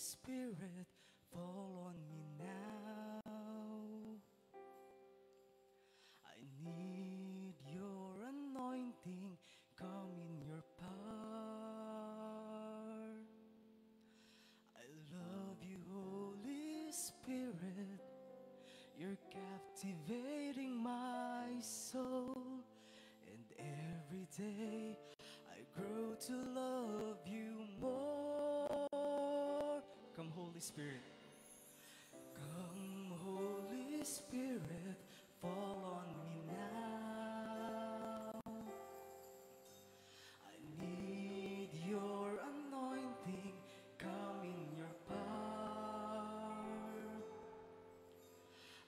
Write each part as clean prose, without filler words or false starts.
Spirit, fall on me now. I need your anointing, come in your power. I love you, Holy Spirit, you're captivating my soul. And every day I grow to love you more. Come, Holy Spirit. Come, Holy Spirit, fall on me now. I need your anointing, come in your power.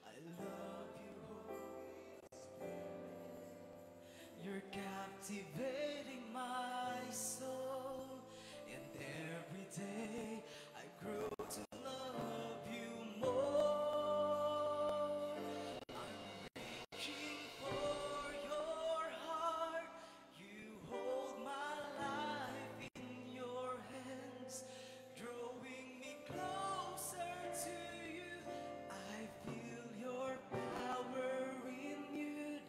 I love you, Holy Spirit, you're captivating my soul. And every day I grow to love you more. I'm reaching for your heart. You hold my life in your hands, drawing me closer to you. I feel your power renewed.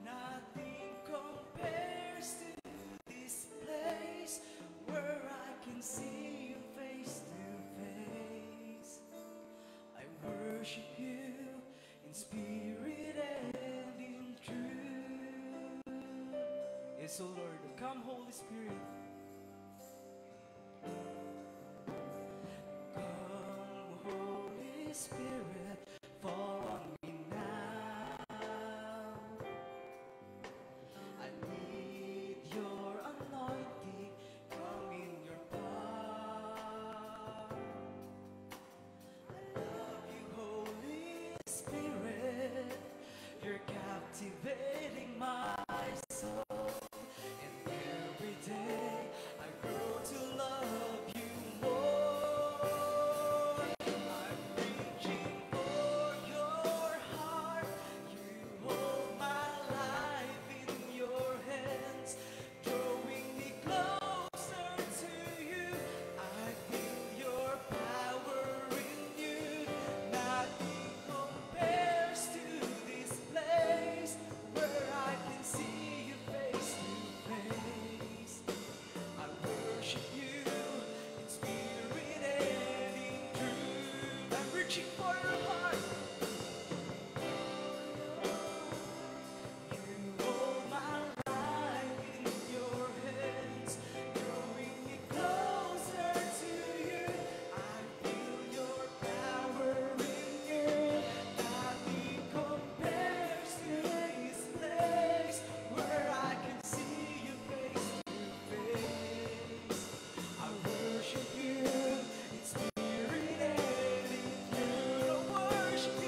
Nothing compares to this place where I can see you face to face. I worship you in spirit and in truth. Yes, oh Lord, come Holy Spirit. Come Holy Spirit, fall on me now. I need your anointing, come in your power. I love you, Holy Spirit, you're captivating my soul. And every day I grow to love you more. I'm reaching for your heart. You hold my life in your hands, drawing me closer to you. I feel your power renewed. Nothing compares to this place where I can see you face to face. I worship you in spirit and in truth. I'm reaching for your heart. You hold my life in your hands, drawing me closer to you. I feel your power renewed. Nothing compares to this place where I can see you face to face. I worship you in spirit and in truth. I worship you.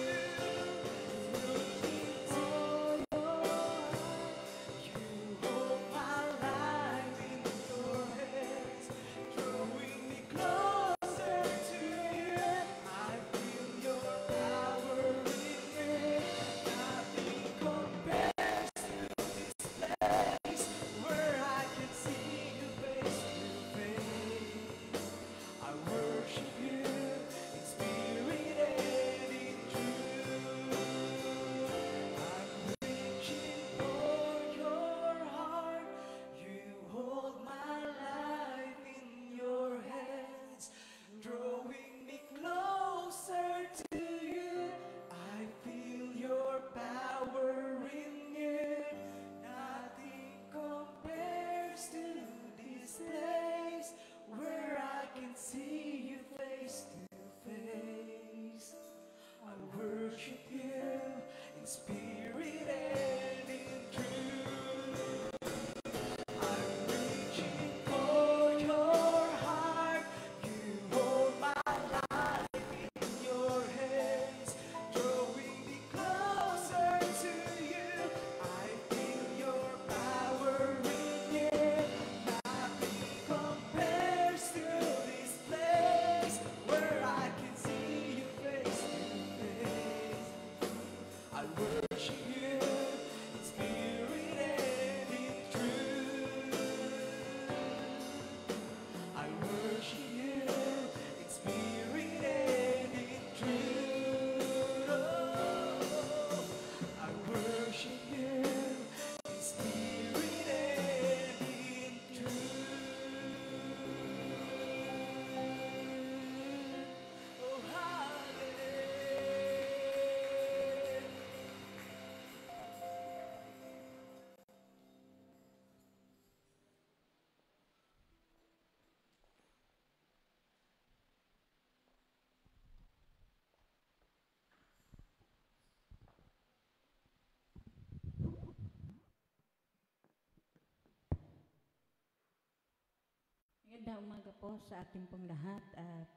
Magandang umaga po sa ating pong lahat at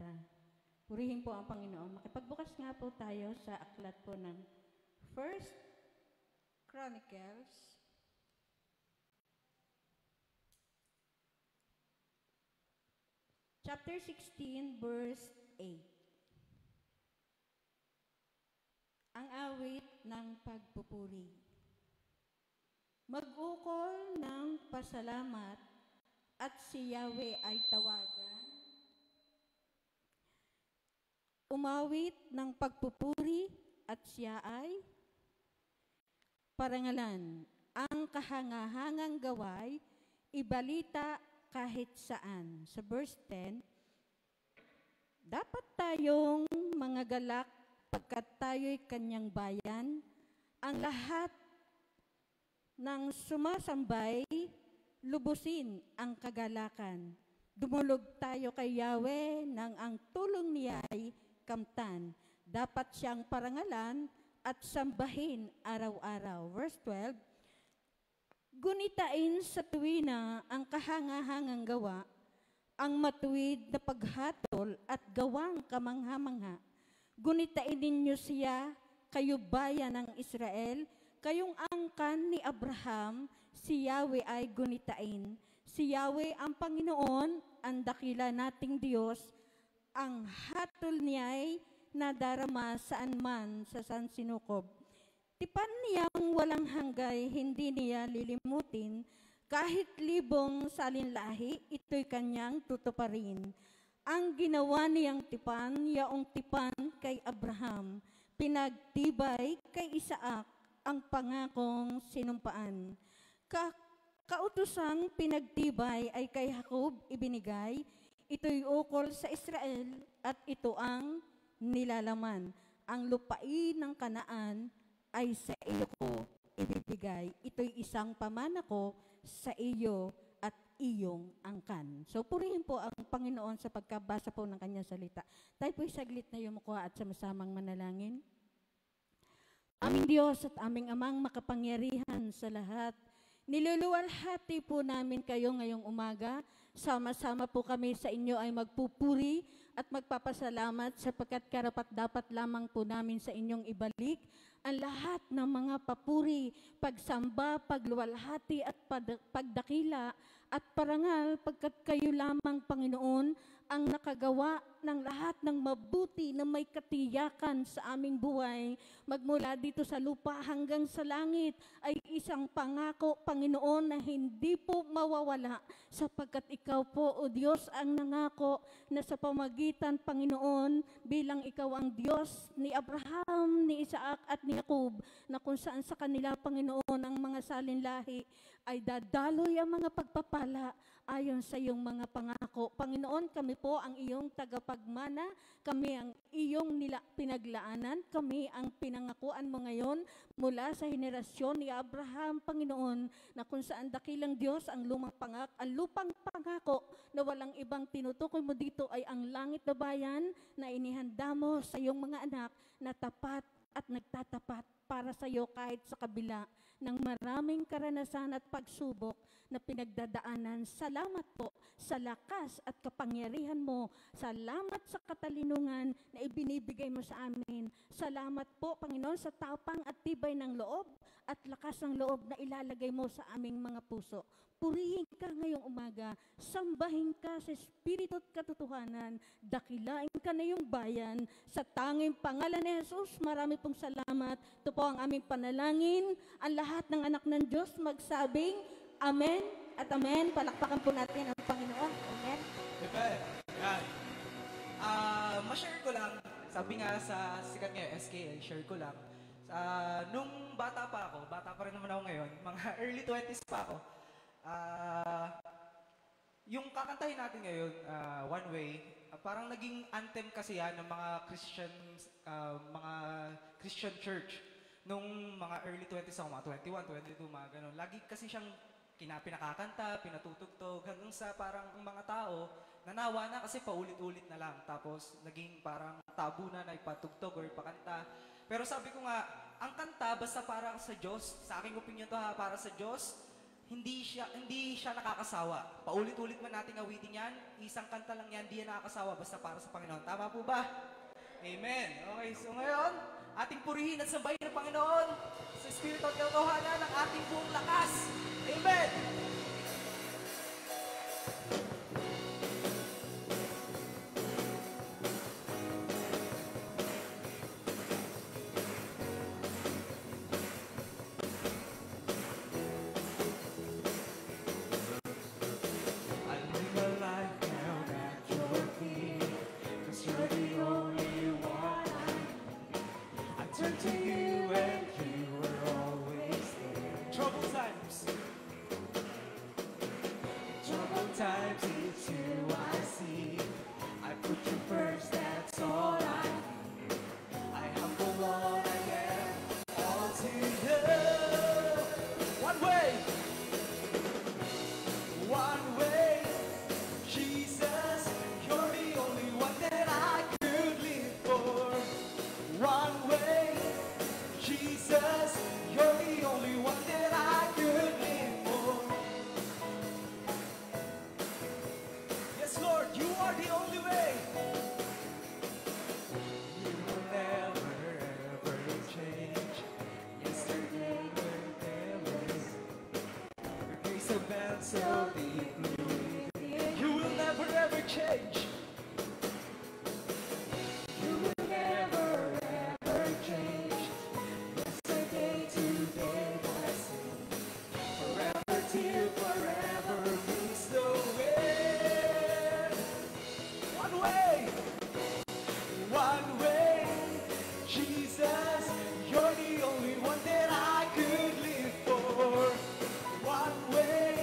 purihin po ang Panginoon. Makipagbukas nga po tayo sa aklat po ng First Chronicles chapter 16 verse 8. Ang awit ng pagpupuri. Mag-ukol ng pasalamat at si Yahweh ay tawagan. Umawit ng pagpupuri at siya ay parangalan. Ang kahangahangang gaway, ibalita kahit saan. Sa verse 10, dapat tayong mga galak pagkat tayo'y kanyang bayan. Ang lahat ng sumasambay, lubusin ang kagalakan. Dumulog tayo kay Yahweh nang ang tulong niya ay kamtan. Dapat siyang parangalan at sambahin araw-araw. Verse 12, gunitain sa tuwina ang kahangahangang gawa, ang matuwid na paghatol at gawang kamangha-mangha. Gunitain ninyo siya, kayo bayan ng Israel, kayong angkan ni Abraham, si Yahweh ay gunitain. Si Yahweh ang Panginoon, ang dakila nating Diyos, ang hatol niya ay nadarama saan man sa sansinukob. Tipan niyang walang hanggay, hindi niya lilimutin, kahit libong salinlahi, ito'y kanyang tutuparin. Ang ginawa niyang tipan, yaong tipan kay Abraham, pinagtibay kay Isaac, ang pangakong sinumpaan. Kautosang pinagtibay ay kay Jacob ibinigay, ito'y ukol sa Israel at ito ang nilalaman. Ang lupain ng Kanaan ay sa iyo ko ibibigay, ito'y isang pamana ko sa iyo at iyong angkan. So purihin po ang Panginoon sa pagkabasa po ng kanyang salita. Tayo po'y saglit na yumuko at sama-samang manalangin. Aming Diyos at aming Amang makapangyarihan sa lahat, niluluwalhati po namin kayo ngayong umaga. Sama-sama po kami sa inyo ay magpupuri at magpapasalamat sapagkat karapat-dapat lamang po namin sa inyong ibalik ang lahat ng mga papuri, pagsamba, pagluwalhati at pagdakila at parangal pagkat kayo lamang, Panginoon, ang nakagawa ng lahat ng mabuti na may katiyakan sa aming buhay. Magmula dito sa lupa hanggang sa langit ay isang pangako, Panginoon, na hindi po mawawala sapagkat ikaw po, O Diyos, ang nangako na sa pamagitan, Panginoon, bilang ikaw ang Diyos ni Abraham, ni Isaac at ni Jacob, na kung saan sa kanila, Panginoon, ang mga salinlahi ay dadaloy ang mga pagpapala ayon sa iyong mga pangako. Panginoon, kami po ang iyong tagapagmana, kami ang iyong pinaglaanan, kami ang pinangakuan mo ngayon mula sa henerasyon ni Abraham, Panginoon, na kung saan dakilang Diyos ang lupang pangako na walang ibang tinutukoy mo dito ay ang langit na bayan na inihanda mo sa iyong mga anak na tapat at nagtatapat para sa iyo kahit sa kabila ng maraming karanasan at pagsubok na pinagdadaanan. Salamat po sa lakas at kapangyarihan mo. Salamat sa katalinungan na ibinibigay mo sa amin. Salamat po, Panginoon, sa tapang at tibay ng loob at lakas ng loob na ilalagay mo sa aming mga puso. Purihin ka ngayong umaga, sambahin ka sa espiritu at katotohanan, dakilain ka na yung bayan, sa tanging pangalan ni Jesus, marami pong salamat. Ito po ang aming panalangin, ang lahat ng anak ng Diyos magsabing, Amen at Amen. Palakpakan po natin ang Panginoon. Amen. Amen. Yan. Ma-share ko lang, sabi nga sa sikat ngayon, SKL, share ko lang. Nung bata pa rin naman ako ngayon, mga early 20s pa ako, yung kakantahin natin ngayon, One Way, parang naging anthem kasi yan ng mga Christian church. Nung mga early 20s ako, mga 21, 22, mga ganun. Lagi kasi siyang pinakakanta, pinatutugtog, hanggang sa parang ang mga tao, nanawa na kasi paulit-ulit na lang. Tapos naging parang tabu na ipatugtog or ipakanta. Pero sabi ko nga, ang kanta basta para sa Diyos, sa aking opinion to ha, para sa Diyos, hindi siya nakakasawa. Paulit-ulit man nating awitin yan, isang kanta lang yan, di yan nakakasawa basta para sa Panginoon. Tama po ba? Amen. Okay, so ngayon, ating purihin at sambahin ng Panginoon sa Espiritu at katotohanan ng ating buong lakas. Amen. I live a life now at your feet, 'cause you're the only one I need. I turn to you and you were always there. Troubled times, it's you I see. I put you first, that's all I need. I humble what I am, all to you. One way. One way, Jesus, you're the only one that I could live for. One way, Jesus, you're the only one that I could live for. Yes, Lord, you are the only way. You will never, ever change. Yesterday, today, the grace of man so deeply. You will never ever change. You will never ever change. Yesterday, today, I sing. Forever till forever means the way. One way. One way. Jesus, you're the only one that I could live for. One way,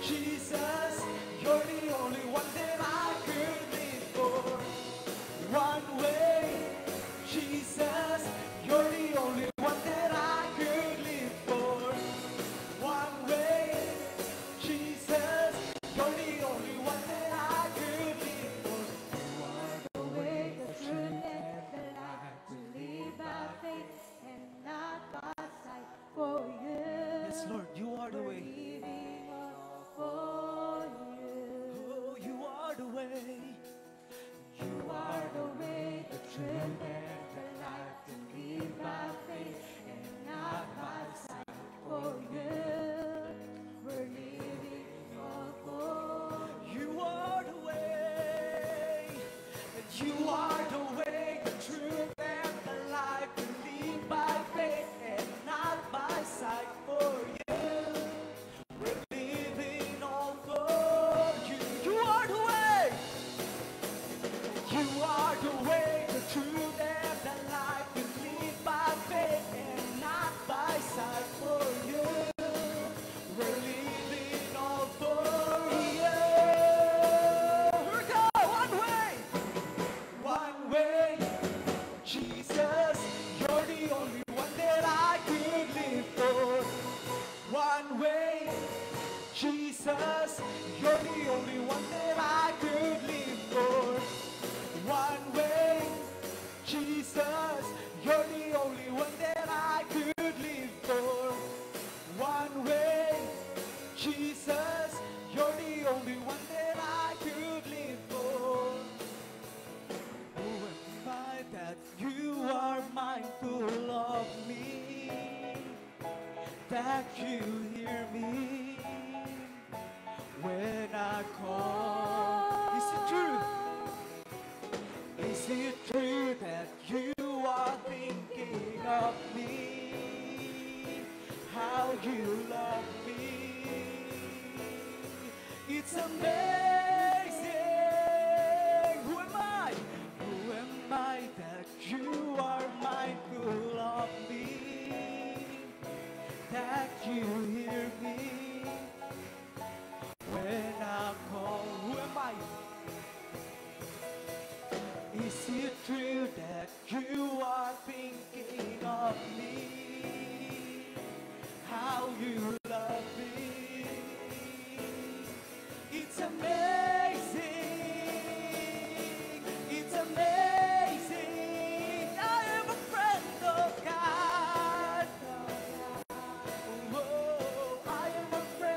Jesus, you're the only one that I could live for. One way, Jesus, you're the only one that I could live for. One way, Jesus, you're the only one that I could live for. You are the way, the truth, and the life. To live by faith and not by sight. For you, Yes, Lord, you are the way. living all for you. Oh, you are the way. You are the way, the truth, and the life. To live by faith and not by sight. For you, we're living all for you. You are the way. And you are the way, the truth, and the life. To live by faith and not by sight. For you, we're living all for you. You are the way. You are the way, the truth, and the life. To live by faith and not by sight. For you, we're living all for you. Here we go. One way. One way. Jesus, you're the only one that I could live for. One way. Jesus, you're the only one that I could live for. One way. Jesus, you're the only one that I could live for. One way. Jesus, you're the only one that I could live for. Who am I that you are mindful of me? That you hear me when I call. Is it true? Is it true that you are thinking of me? How you love me? It's amazing. Who am I? Who am I that you are mindful of me? That you hear me when I call. Who am I? Is it true that you are thinking of me? How you love me? It's amazing. It's amazing. I am a friend of God. Oh, I am a friend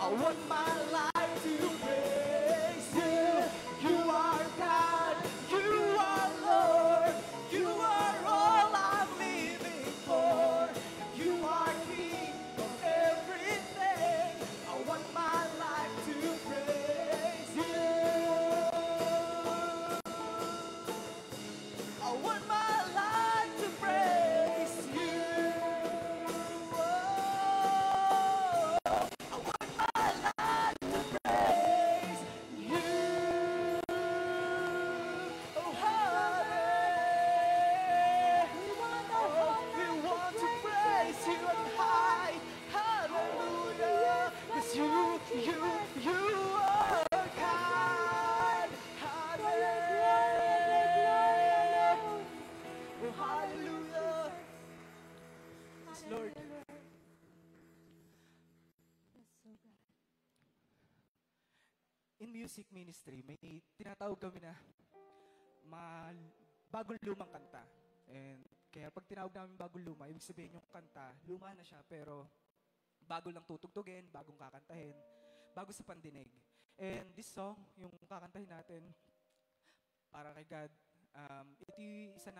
I want my life to praise you. You are God, you are Lord, you are all I'm living for. You are King of everything. I want my life to praise you. I want my life to praise you. Oh, I want my life to praise you. Oh, hallelujah. We want to praise you on high. Hallelujah. 'Cause you are kind. Hallelujah. Oh, hallelujah. Yes, Lord. In music ministry, may tinatawag kami na bagong lumang kanta. And kaya pag tinawag namin bagong luma, ibig sabihin yung kanta, luma na siya, pero bago lang tutugtugin, bagong kakantahin, bago sa pandinig. And this song, yung kakantahin natin, para kay God, ito yung isa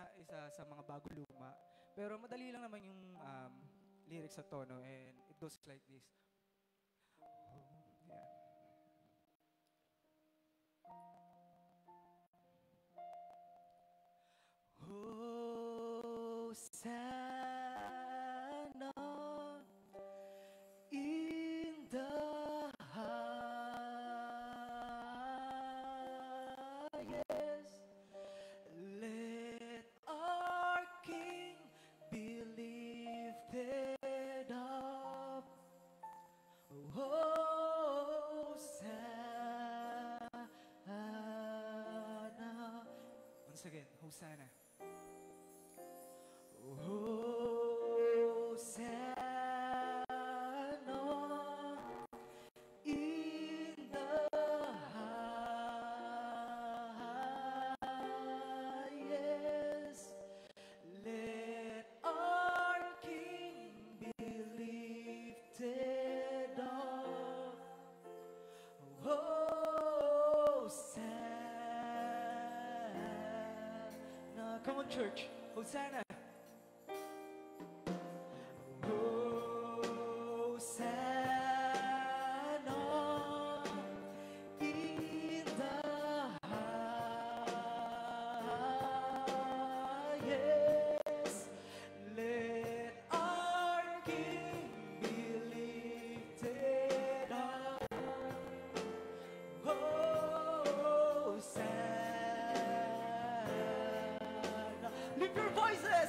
sa mga bago luma. Pero madali lang naman yung lyrics sa tono, and it goes like this. Yeah. Hosanna in the highest. Let our King be lifted up. Hosanna. Once again, Hosanna. Hosanna in the highest. Let our King be lifted up. Hosanna. Come on, church. Hosanna. Hosanna in the highest. Let our King be lifted up. Hosanna. Lift your voices.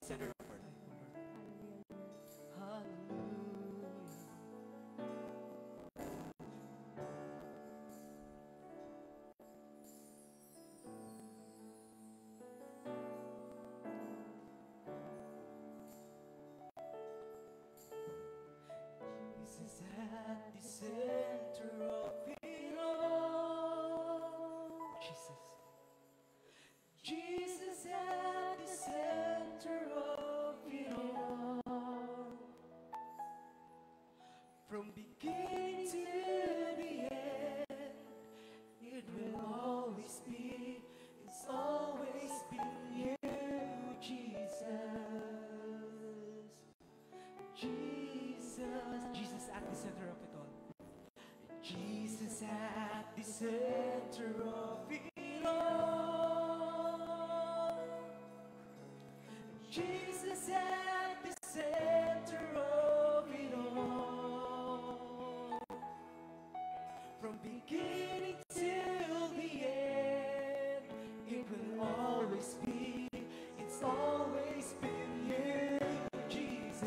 center of our life, O Lord. Hallelujah. Jesus at the center of it all. Jesus. Jesus at the center of it all. From beginning to the end, it will always be, it's always been you, Jesus. Jesus at the center of it all. Jesus at the center of it all. Jesus at the center of it all. From beginning till the end, it will always be, it's always been you, Jesus.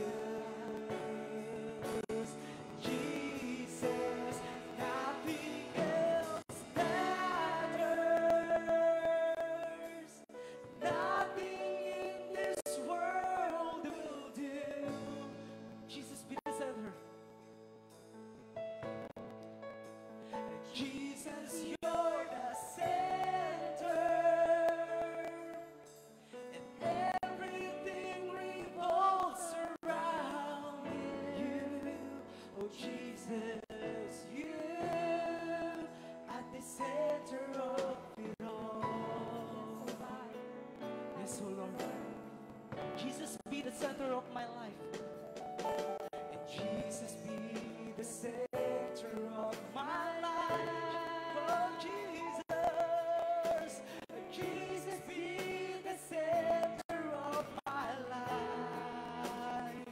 Jesus, nothing else matters. Nothing in this world will do. Jesus be the center. Jesus, you're the center, and everything revolves around you. Oh Jesus, you at the center of it all. Yes, oh Lord. Jesus be the center of my life, and Jesus be the center of my life. Oh Jesus, Jesus be the center of my life.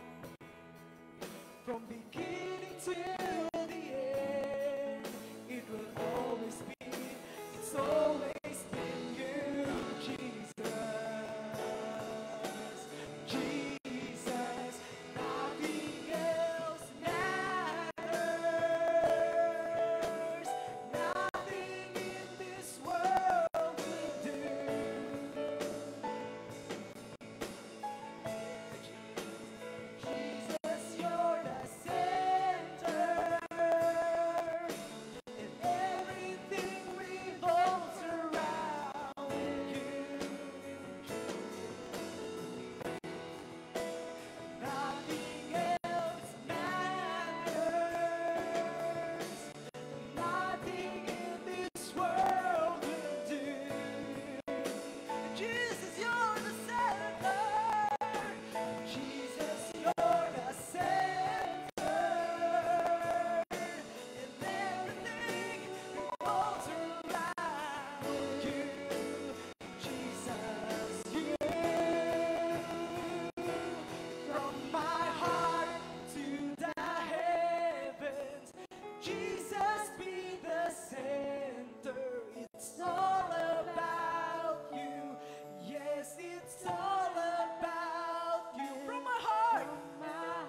From beginning till the end, it will always be, it's always been you, Jesus. Jesus, nothing else matters. Nothing in this world will do. Jesus, you're the center, and everything revolves around you. Nothing else matters. Nothing in this world will do. Jesus, you're the center. Jesus, you're the center, and everything revolves around you. Jesus, you. From my heart to the heavens, Jesus be the center. It's all about you. Yes, it's all about you. From my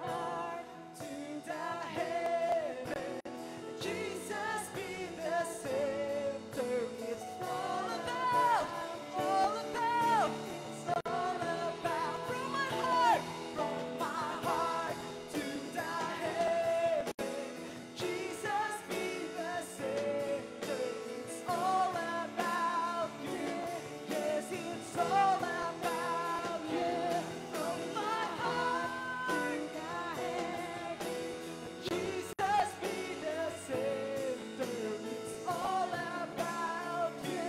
heart to the heavens, Jesus be the center. It's all about, it's all about. From my heart to the heavens, Jesus be the center. It's all about you. Yes, it's all about you. From my heart to the heavens, Jesus be the center. It's all about you.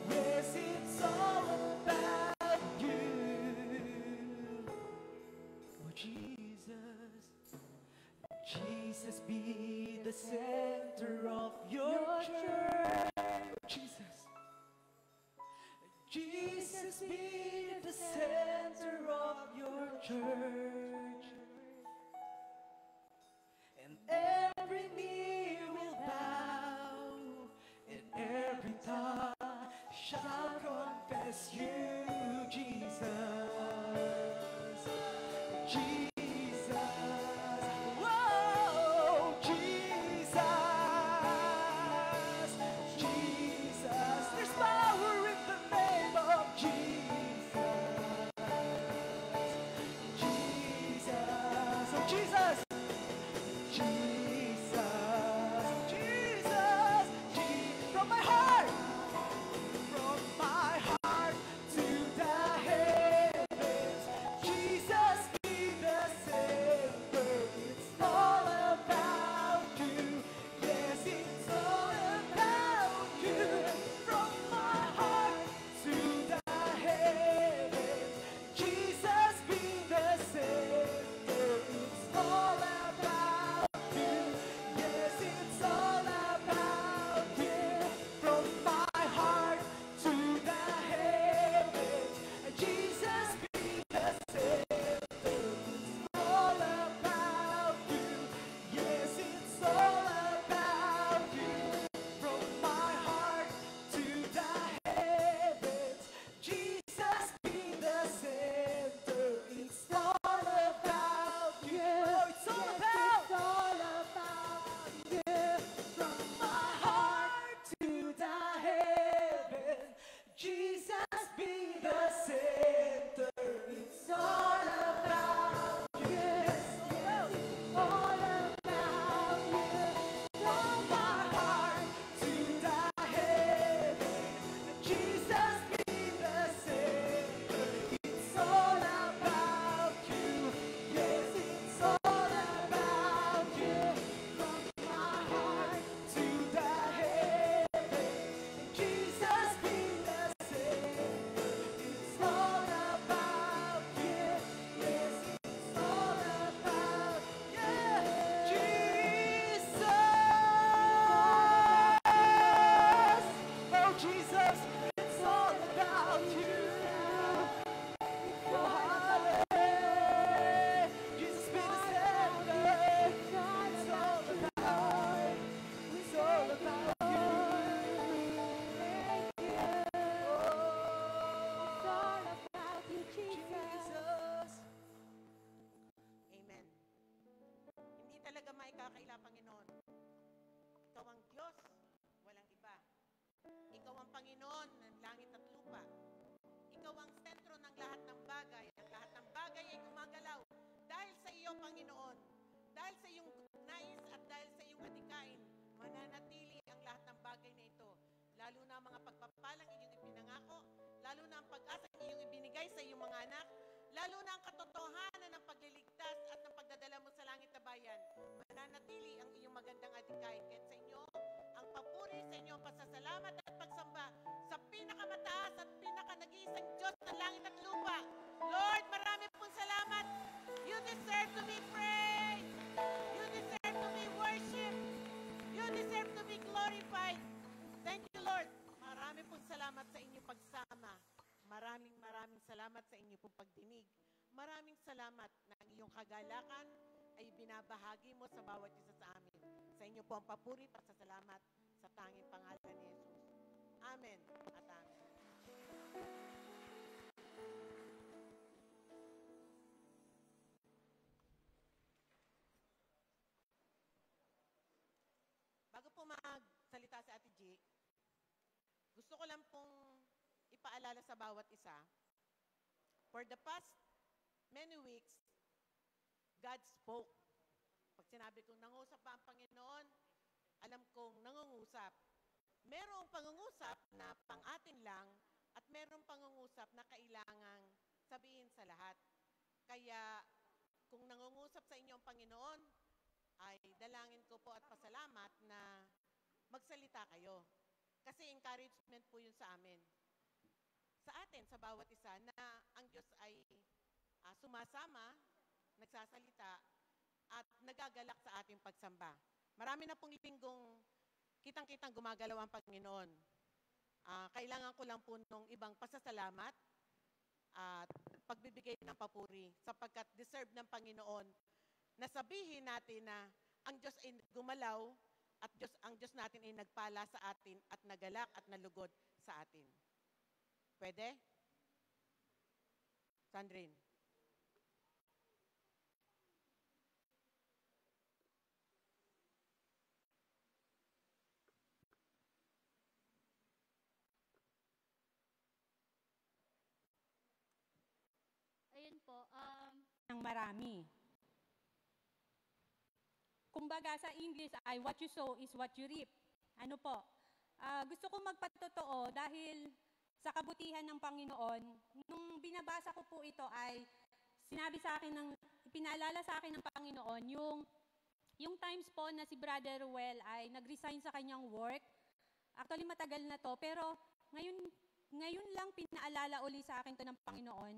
Yes, it's all about you. Oh Jesus, Jesus be the center of your church. Jesus, Jesus be the center of your church, and every knee will bow, and every tongue shall confess you, Jesus. center. It's all about you. Yes, all about you. From my heart to the heaven, Jesus be the center. It's all about you. Yes, it's all about you. From my heart to the heaven, Jesus be the center. It's all about you. Yes, it's all about you. Jesus. Oh, Jesus, it's all about you. Oh, hallelujah. Jesus be the center. It's all about, it's all about you. Jesus. Amen. Hindi talaga maikakaila, Panginoon. Ikaw ang Diyos, walang iba. Ikaw ang Panginoon ng langit at lupa. Ikaw ang sentro ng lahat ng bagay. Ang lahat ng bagay ay gumagalaw. Dahil sa iyo, Panginoon, dahil sa iyong nais at dahil sa iyong adikain, mananatili ang lahat ng bagay na ito. Lalo na ang mga pagpapalang iyong ipinangako, lalo na ang pag-asa iyong ibinigay sa iyong mga anak, lalo na ang katotohanan ng pagliligtas at ng pagdadala mo sa langit na bayan. Mananatili ang iyong magandang adikain. Kaya sa inyo, ang papuri, sa inyo ang pasasalamat at pagsamba sa pinakamataas at pinakanag-iisang Diyos ng langit at lupa. Lord, marami pong salamat. You deserve to be praised. You deserve to be worshipped. You deserve to be glorified. Thank you, Lord. Marami pong salamat sa inyong pagsama. Maraming salamat sa inyong pong pagdinig. Maraming salamat na ang iyong kagalakan ay binabahagi mo sa bawat isa sa amin. Sa inyo po ang papuri at salamat sa tanging pangalan ni Jesus. Amen at amen. Bago po magsalita si Ate G, gusto ko lang pong ipaalala sa bawat isa. For the past many weeks, God spoke. Pag sinabi kong nangusap pa ang Panginoon, alam kong nangungusap. Merong pangungusap na pang-atin lang at merong pangungusap na kailangang sabihin sa lahat. Kaya kung nangungusap sa inyo ang Panginoon, ay dalangin ko po at pasalamat na magsalita kayo. Kasi encouragement po yun sa amin. Sa atin, sa bawat isa, na ang Diyos ay sumasama, nagsasalita, at nagagalak sa ating pagsamba. Marami na pong linggong kitang-kitang gumagalaw ang Panginoon. Kailangan ko lang po nung ibang pasasalamat at pagbibigay ng papuri sapagkat deserve ng Panginoon na sabihin natin na ang Diyos ay gumalaw at ang Diyos natin ay nagpala sa atin at nagalak at nalugod sa atin. Pwede? Sandrine. Ayun po, ng marami. Kumbaga sa English ay what you sow is what you reap. Ano po? Gusto kong magpatotoo dahil sa kabutihan ng Panginoon, nung binabasa ko po ito ay sinabi sa akin pinaalala sa akin ng Panginoon yung times po na si Brother Ruel ay nag-resign sa kanyang work. Actually matagal na to, pero ngayon lang pinaalala uli sa akin to ng Panginoon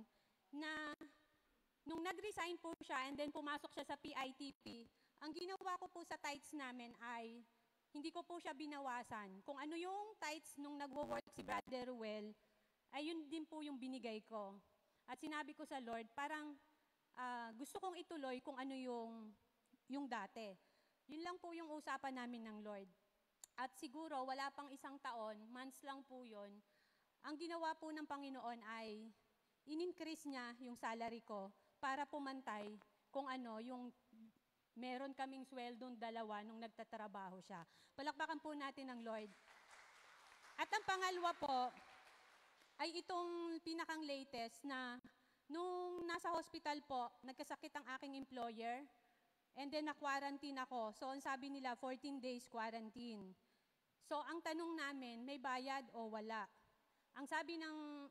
na nung nag-resign po siya and then pumasok siya sa PITP, ang ginawa ko po sa tithes namin ay hindi ko po siya binawasan. Kung ano yung tithes nung nagwo-work si Brother Ruel, ay yun din po yung binigay ko. At sinabi ko sa Lord, parang gusto kong ituloy kung ano yung dati. Yun lang po yung usapan namin ng Lord. At siguro, wala pang isang taon, months lang po yun, ang ginawa po ng Panginoon ay in-increase niya yung salary ko para pumantay kung ano yung meron kaming sweldong dalawa nung nagtatrabaho siya. Palakpakan po natin ang Lord. At ang pangalawa po, ay itong pinakang latest na nung nasa hospital po, nagkasakit ang aking employer, and then na-quarantine ako. So, ang sabi nila, 14 days quarantine. So, ang tanong namin, may bayad o wala? Ang sabi ng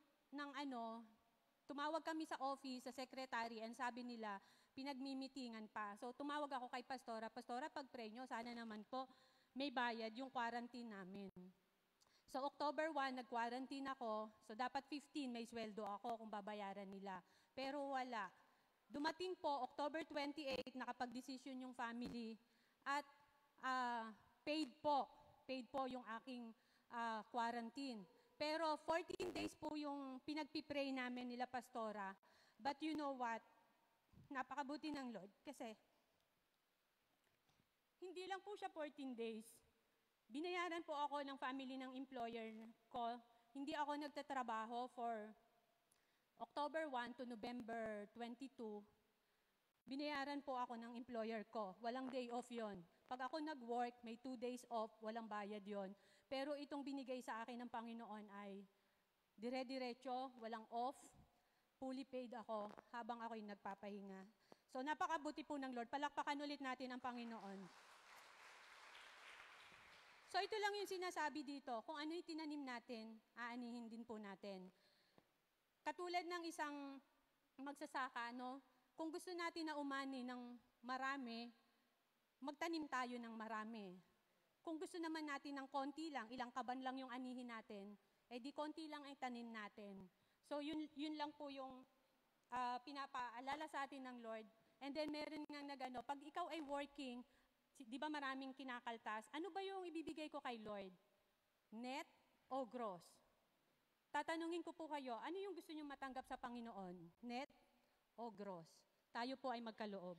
tumawag kami sa office, sa secretary, and sabi nila, pinagmimitingan pa. So, tumawag ako kay Pastora, Pastora, pag-pray nyo, sana naman po may bayad yung quarantine namin. So, October 1, nag-quarantine ako. So, dapat 15, may sweldo ako kung babayaran nila. Pero wala. Dumating po, October 28, nakapag-decision yung family. At paid po yung aking quarantine. Pero 14 days po yung pinagpipray namin nila Pastora. But you know what? Napakabuti ng Lord. Kasi, hindi lang po siya 14 days. Binayaran po ako ng family ng employer ko. Hindi ako nagtatrabaho for October 1 to November 22. Binayaran po ako ng employer ko. Walang day off yon. Pag ako nag-work, may 2 days off, walang bayad yon. Pero itong binigay sa akin ng Panginoon ay dire-diretso, walang off, fully paid ako habang ako'y nagpapahinga. So napakabuti po ng Lord. Palakpakan ulit natin ang Panginoon. So ito lang yung sinasabi dito, kung ano yung tinanim natin, aanihin din po natin. Katulad ng isang magsasaka, kung gusto natin na umani ng marami, magtanim tayo ng marami. Kung gusto naman natin ng konti lang, ilang kaban lang yung anihin natin, di konti lang ang tanim natin. So yun lang po yung pinapaalala sa atin ng Lord. And then meron nga pag ikaw ay working, di ba maraming kinakaltas? Ano ba yung ibibigay ko kay Lord? Net o gross? Tatanungin ko po kayo, ano yung gusto nyo matanggap sa Panginoon? Net o gross? Tayo po ay magkaloob.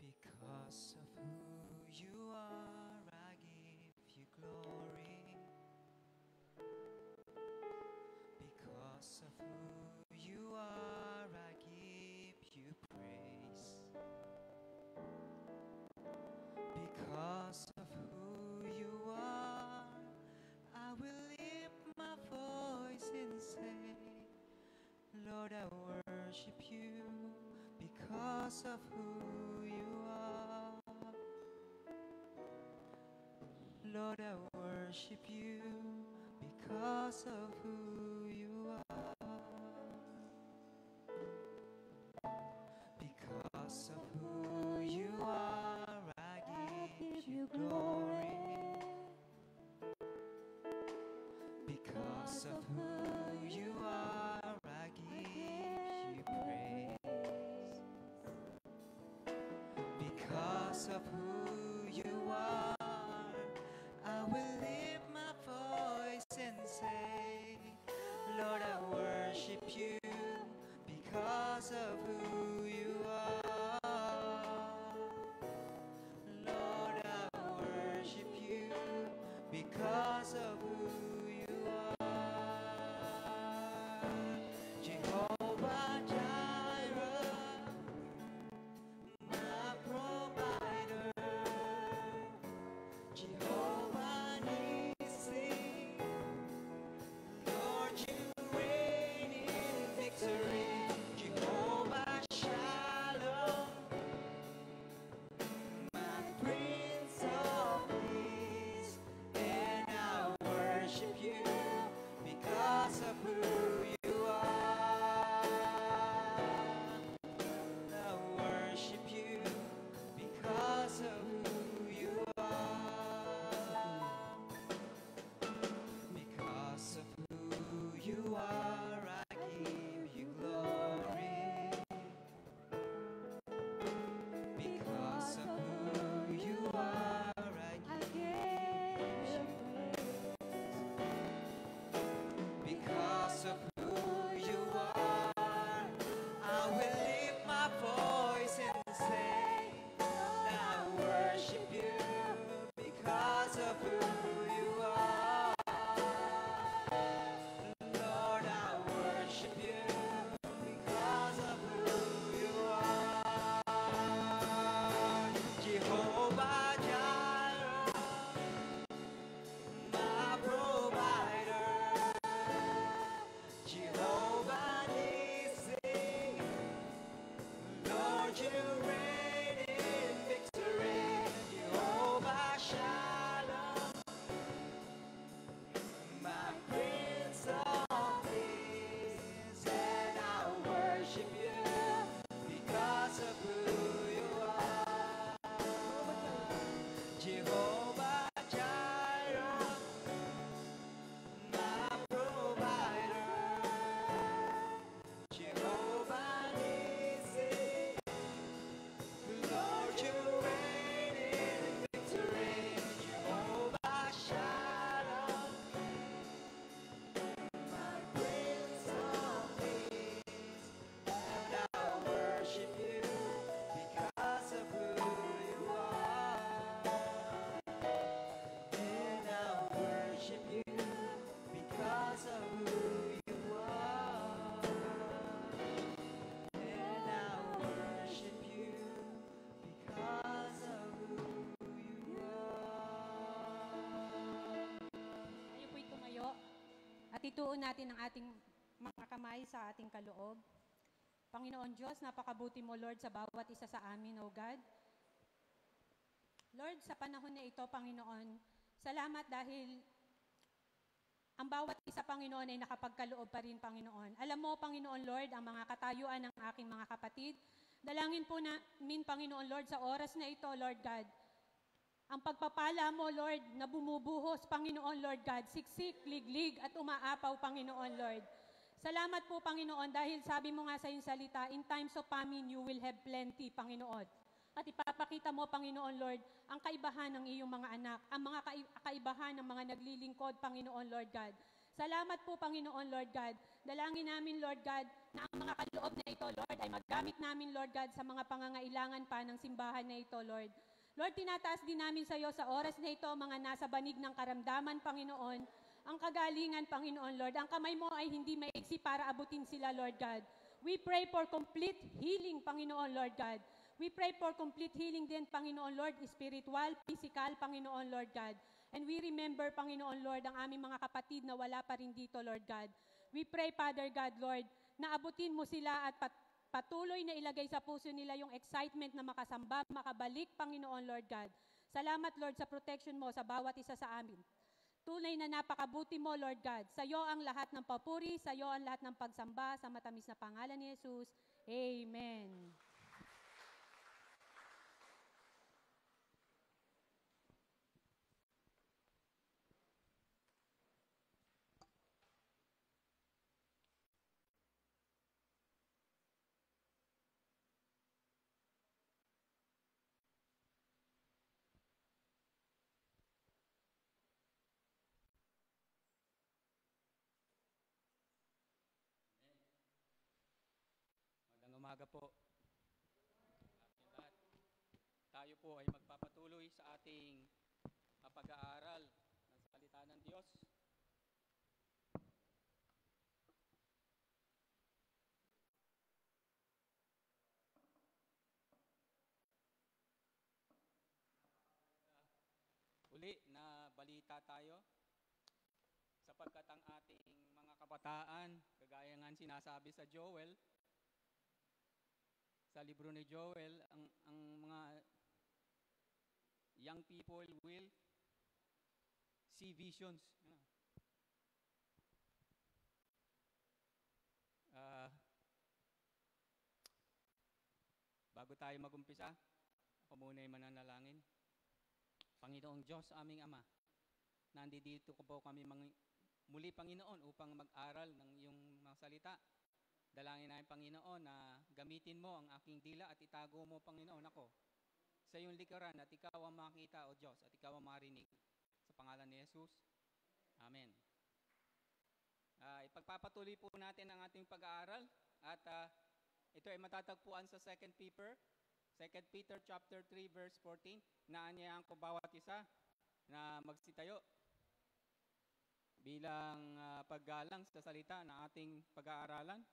Because of who you are, I give you glory. Because of who you are, I give you praise. Because of who you are, I will lift my voice and say, Lord, I worship you because of who you are. Lord, I worship you because of who you are. Because of who you are, I give you glory. Because of who you are, I give you praise. Because of who you are, I will lift my voice and say, Lord, I worship you because of who you are. Lord, I worship you because of who you are. Jehovah Jireh, my provider. Jehovah Nissi, Lord, you reign in victory. Jehovah Shalom, my Prince of Peace, and I worship At ituon natin ang ating mga kamay sa ating kaloob. Panginoon Diyos, napakabuti mo, Lord, sa bawat isa sa amin, O God. Lord, sa panahon na ito, Panginoon, salamat dahil ang bawat isa, Panginoon, ay nakapagkaloob pa rin, Panginoon. Alam mo, Panginoon Lord, ang mga katayuan ng aking mga kapatid. Dalangin po namin, Panginoon Lord, sa oras na ito, Lord God. Ang pagpapala mo, Lord, na bumubuhos, Panginoon Lord God, siksik, liglig, at umaapaw, Panginoon Lord. Salamat po, Panginoon, dahil sabi mo nga sa iyong salita, in times of famine, you will have plenty, Panginoon. At ipapakita mo, Panginoon Lord, ang kaibahan ng iyong mga anak, ang mga kaibahan ng mga naglilingkod, Panginoon Lord God. Salamat po, Panginoon Lord God. Dalangin namin, Lord God, na ang mga kaloob na ito, Lord, ay magamit namin, Lord God, sa mga pangangailangan pa ng simbahan na ito, Lord. Lord, tinataas din namin sa iyo sa oras na ito, mga nasa banig ng karamdaman, Panginoon, ang kagalingan, Panginoon Lord. Ang kamay mo ay hindi maiksi para abutin sila, Lord God. We pray for complete healing, Panginoon Lord God. We pray for complete healing din, Panginoon Lord, spiritual, physical, Panginoon Lord God. And we remember, Panginoon Lord, ang aming mga kapatid na wala pa rin dito, Lord God. We pray, Father God, Lord, na abutin mo sila at patuloy na ilagay sa puso nila yung excitement na makasamba, makabalik, Panginoon Lord God. Salamat, Lord, sa protection mo sa bawat isa sa amin. Tunay na napakabuti mo, Lord God. Sa iyo ang lahat ng papuri, sa iyo ang lahat ng pagsamba, sa matamis na pangalan ni Jesus. Amen. Magandang umaga po. Ating lahat. Tayo po ay magpapatuloy sa ating pag-aaral ng salita ng Diyos. Uli na balita tayo sapagkat ang ating mga kabataan, kagaya nga sinasabi sa Joel, sa libro ni Joel, ang mga young people will see visions. Bago tayo magumpisa, ako muna ay mananalangin. Panginoong Diyos, aming Ama, nandito po kami muli, Panginoon, upang mag-aral ng iyong mga salita. Dalangin namin, Panginoon, na gamitin mo ang aking dila at itago mo, Panginoon, ako sa iyong likuran at ikaw ang makita, O Diyos, at ikaw ang marinig. Sa pangalan ni Jesus. Amen. Ipagpapatuloy po natin ang ating pag-aaral at ito ay matatagpuan sa 2 Peter chapter 3 verse 14. Naanyayahan ko bawat isa na magsitayo bilang paggalang sa salita ng ating pag-aaralan.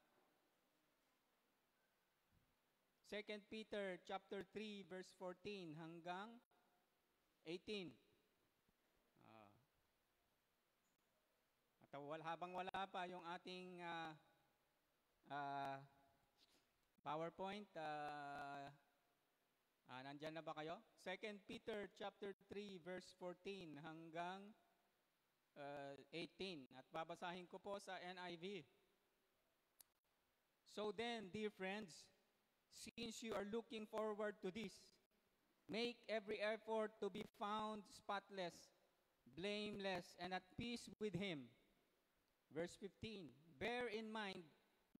2 Peter chapter 3 verse 14 hanggang 18. At habang wala pa yung ating PowerPoint, nandyan na ba kayo? 2 Peter chapter 3 verse 14 hanggang 18. At babasahin ko po sa NIV. So then, dear friends, since you are looking forward to this, make every effort to be found spotless, blameless, and at peace with Him. Verse 15, bear in mind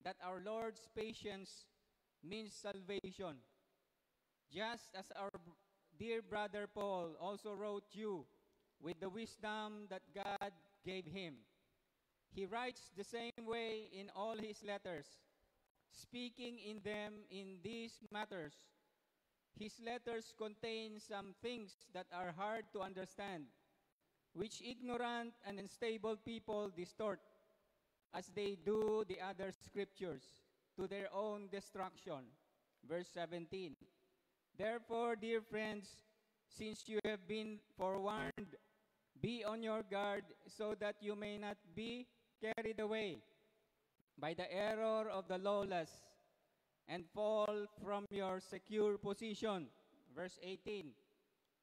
that our Lord's patience means salvation, just as our dear brother Paul also wrote you with the wisdom that God gave him. He writes the same way in all his letters, speaking in them in these matters. His letters contain some things that are hard to understand, which ignorant and unstable people distort, as they do the other scriptures, to their own destruction. Verse 17. Therefore, dear friends, since you have been forewarned, be on your guard so that you may not be carried away by the error of the lawless and fall from your secure position. Verse 18.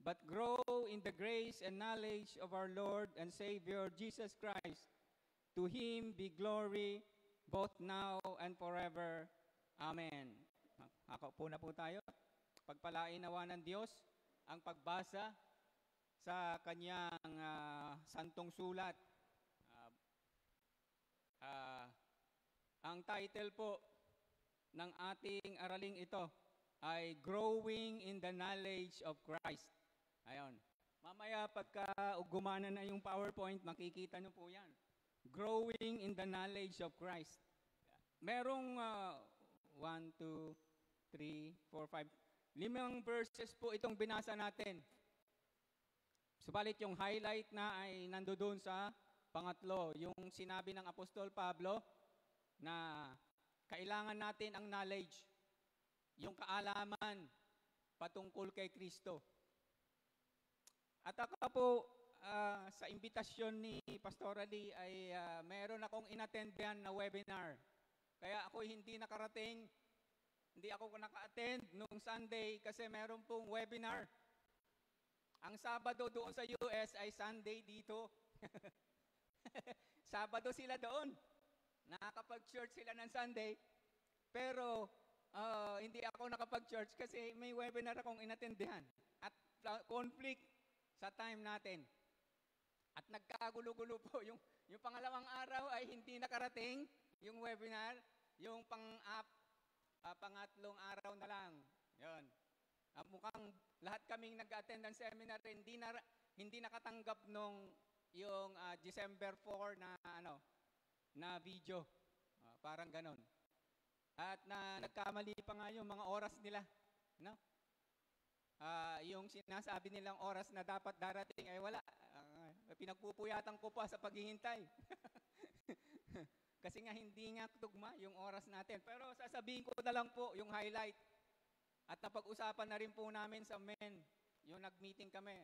But grow in the grace and knowledge of our Lord and Savior Jesus Christ. To Him be glory both now and forever. Amen. Ako po na po tayo. Pagpalain nawa ng Diyos ang pagbasa sa kanyang santong sulat. Ang title po ng ating araling ito ay Growing in the Knowledge of Christ. Ayon. Mamaya pagka gumana na yung PowerPoint, makikita nyo po yan. Growing in the knowledge of Christ. Merong 1, 2, 3, 4, 5, 5 verses po itong binasa natin. Subalit yung highlight na ay nandoon sa pangatlo, yung sinabi ng Apostol Pablo na kailangan natin ang knowledge, yung kaalaman patungkol kay Kristo. At ako po, sa imbitasyon ni Pastor Ali ay meron akong inattendan na webinar. Kaya ako hindi nakarating, hindi ako naka-attend noong Sunday kasi meron pong webinar. Ang Sabado doon sa US ay Sunday dito. Sabado sila doon. Nakakapag-church sila ng Sunday. Pero hindi ako nakapag-church kasi may webinar akong inattendihan. At conflict sa time natin. At nagkagulo-gulo po. Yung pangalawang araw ay hindi nakarating yung webinar. Yung pangatlong araw na lang. Yun. Mukhang lahat kaming nag-attend ng seminar, hindi nakatanggap nung yung December 4 na video. Parang ganon. At nagkamali pa nga yung mga oras nila. No? Yung sinasabi nilang oras na dapat darating ay wala. Pinagpupuyatan ko pa sa paghihintay. Kasi nga hindi nga tugma yung oras natin. Pero sasabihin ko na lang po yung highlight. At napag-usapan na rin po namin sa men. Yung nag-meeting kami.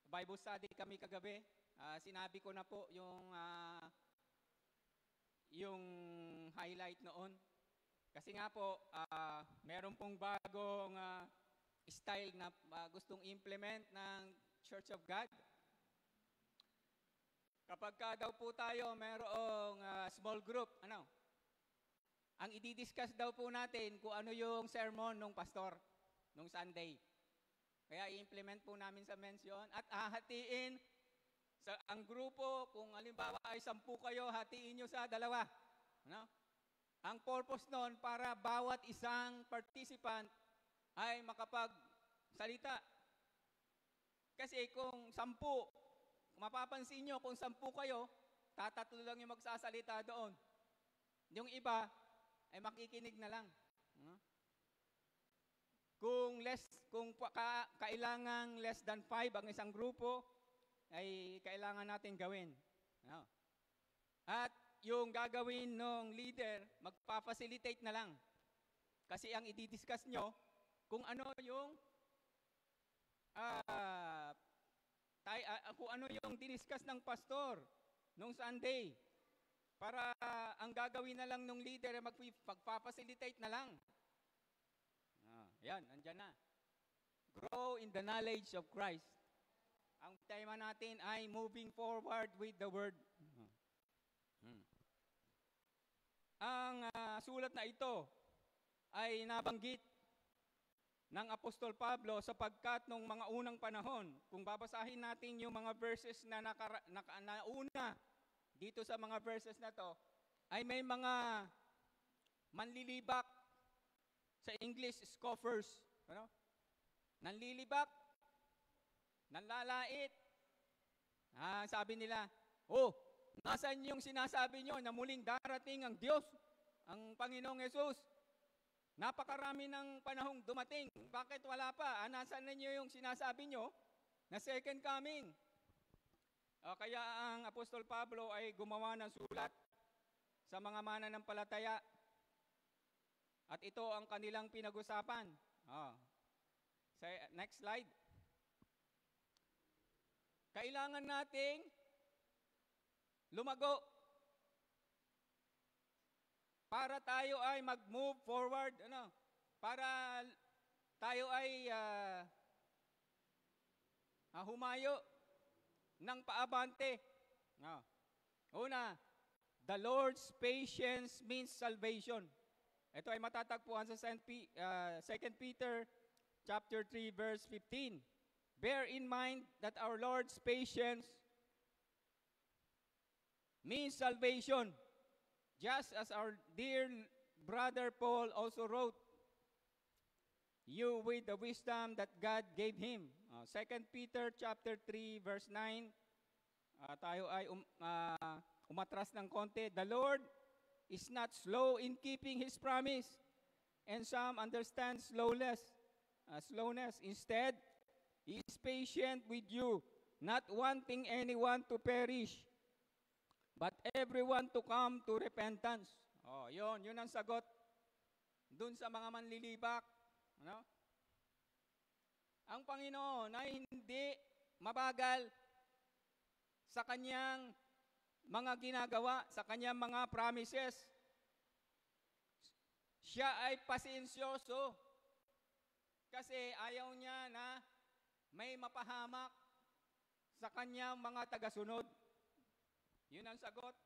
Bible study kami kagabi. Sinabi ko na po yung highlight noon. Kasi nga po, meron pong bagong style na gustong implement ng Church of God. Kapag daw po tayo merong small group, ang i-discuss daw po natin kung ano yung sermon ng pastor nung Sunday. Kaya i-implement po namin sa men's yun. At hahatiin ang grupo, kung halimbawa ay 10 kayo, hatiin nyo sa 2. Ang purpose nun para bawat isang participant ay makapagsalita. Kasi kung 10, mapapansin nyo kung 10 kayo, 3 lang yung magsasalita doon. Yung iba ay makikinig na lang. Kung kailangan less than 5 ang isang grupo, ay kailangan natin gawin. At yung gagawin ng leader, magpa-facilitate na lang. Kasi ang i-discuss nyo, kung ano yung diniscuss ng pastor nung Sunday. Para ang gagawin na lang ng leader ay magpa-facilitate na lang. Yan, andyan na. Grow in the knowledge of Christ. Ang tema natin ay moving forward with the Word. Ang sulat na ito ay nabanggit ng Apostol Pablo sapagkat nung mga unang panahon, kung babasahin natin yung mga verses na nauna dito sa mga verses na to, ay may mga manlilibak, sa English, scoffers. Nanlilibak, nanlalait. Sabi nila, nasaan yung sinasabi nyo na muling darating ang Diyos, ang Panginoong Yesus? Napakarami ng panahong dumating. Bakit wala pa? Nasaan na nyo yung sinasabi nyo na second coming? Kaya ang Apostol Pablo ay gumawa ng sulat sa mga mananampalataya. At ito ang kanilang pinag-usapan. Next slide. Kailangan nating lumago para tayo ay mag-move forward, para tayo ay humayo ng paabante. Una, the Lord's patience means salvation. Ito ay matatagpuan sa 2 Peter chapter 3 verse 15. Bear in mind that our Lord's patience means salvation, just as our dear brother Paul also wrote you with the wisdom that God gave him. 2 Peter chapter 3 verse 9. Tayo ay umatras ng konti. The Lord is not slow in keeping His promise, and some understand slowness. Instead, He is patient with you, not wanting anyone to perish, but everyone to come to repentance. Yun ang sagot dun sa mga manlilibak. Ang Panginoon ay hindi mabagal sa Kanyang mga ginagawa, sa Kanyang mga promises. Siya ay pasensyoso kasi ayaw niya na may mapahamak sa Kanyang mga tagasunod. Yun ang sagot.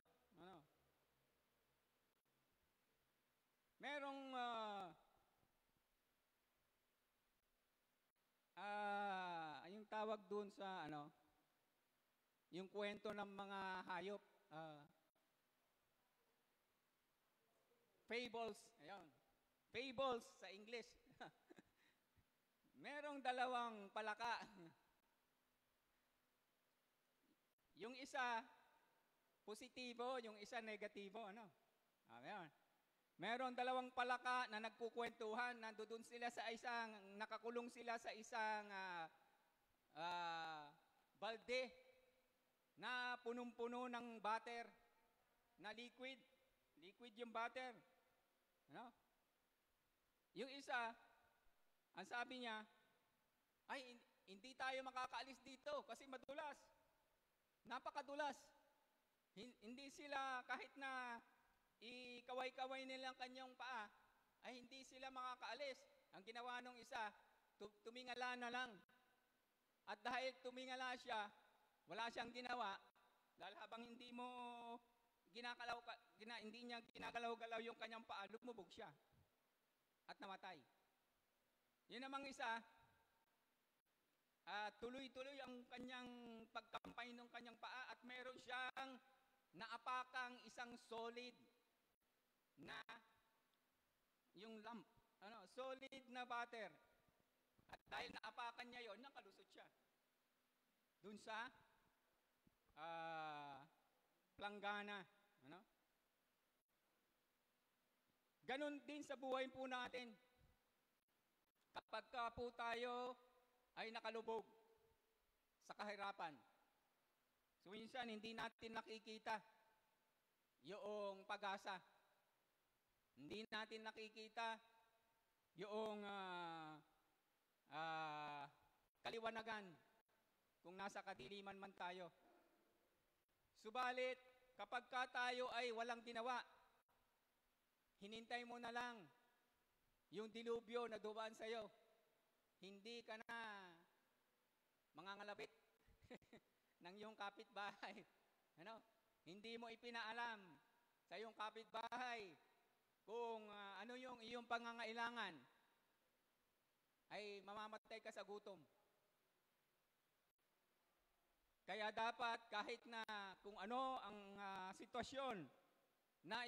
Merong yung tawag dun sa yung kwento ng mga hayop, fables, fables sa English. Merong dalawang palaka. Yung isa positibo, yung isa negatibo, Meron dalawang palaka na nagkukwentuhan, nandoon sila sa nakakulong sila sa isang balde na punong-puno ng butter, na liquid yung butter. Yung isa, ang sabi niya, ay hindi tayo makakaalis dito kasi madulas. Napakadulas. Hindi sila, kahit na ikaway-kaway nilang kanyang paa, ay hindi sila makakaalis. Ang ginawa nung isa, tumingala na lang. At dahil tumingala siya, wala siyang ginawa, dahil habang hindi niya ginagalaw-galaw yung kanyang paa, lumubog siya at namatay. Yun namang isa, tuloy-tuloy ang kanyang pagkampay ng kanyang paa at meron siyang naapakang isang solid na yung lamp, solid na butter. At dahil naapakan niya yon, nakalusot siya dun sa planggana. Ganon din sa buhay po natin. Kapag ka po tayo ay nakalubog sa kahirapan, so minsan hindi natin nakikita yung pag-asa. Hindi natin nakikita yung kaliwanagan kung nasa kadiliman man tayo. Subalit, kapag ka tayo ay walang ginawa, hinintay mo na lang yung dilubyo na dumaan sa'yo. Hindi ka na mangangalabit ng iyong kapitbahay. Hindi mo ipinaalam sa iyong kapitbahay kung ano yung iyong pangangailangan, ay mamamatay ka sa gutom. Kaya dapat kahit na kung ano ang sitwasyon na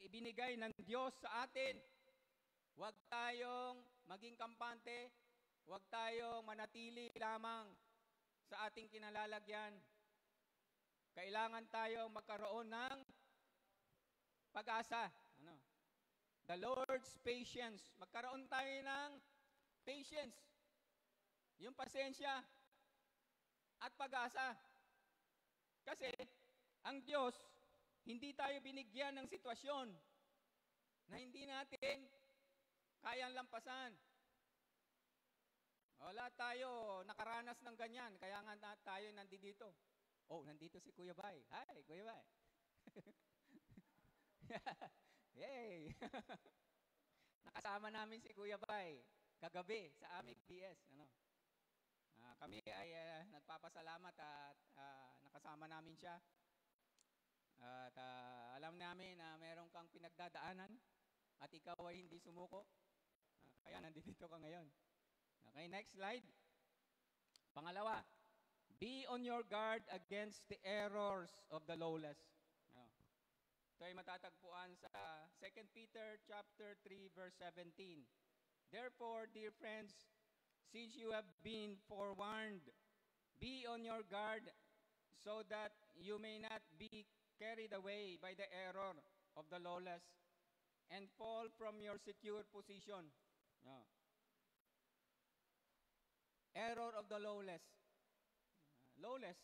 ibinigay ng Diyos sa atin, huwag tayong maging kampante, huwag tayong manatili lamang sa ating kinalalagyan. Kailangan tayong magkaroon ng pag-asa. The Lord's patience. Magkaroon tayo ng patience. Yung pasensya at pag-asa. Kasi ang Diyos, hindi tayo binigyan ng sitwasyon na hindi natin kayang lampasan. Lahat tayo nakaranas ng ganyan, kaya nga tayo nandito. Nandito si Kuya Bay. Hi, Kuya Bay. Yay! Nakasama namin si Kuya Bay kagabi sa aming BS. Kami ay nagpapasalamat at nakasama namin siya. At alam namin na meron kang pinagdadaanan at ikaw ay hindi sumuko. Kaya nandito ka ngayon. Okay, next slide. Pangalawa, be on your guard against the errors of the lawless. Ito ay matatagpuan sa 2 Peter chapter 3 verse 17. Therefore, dear friends, since you have been forewarned, be on your guard so that you may not be carried away by the error of the lawless and fall from your secure position. Error of the lawless. Lawless,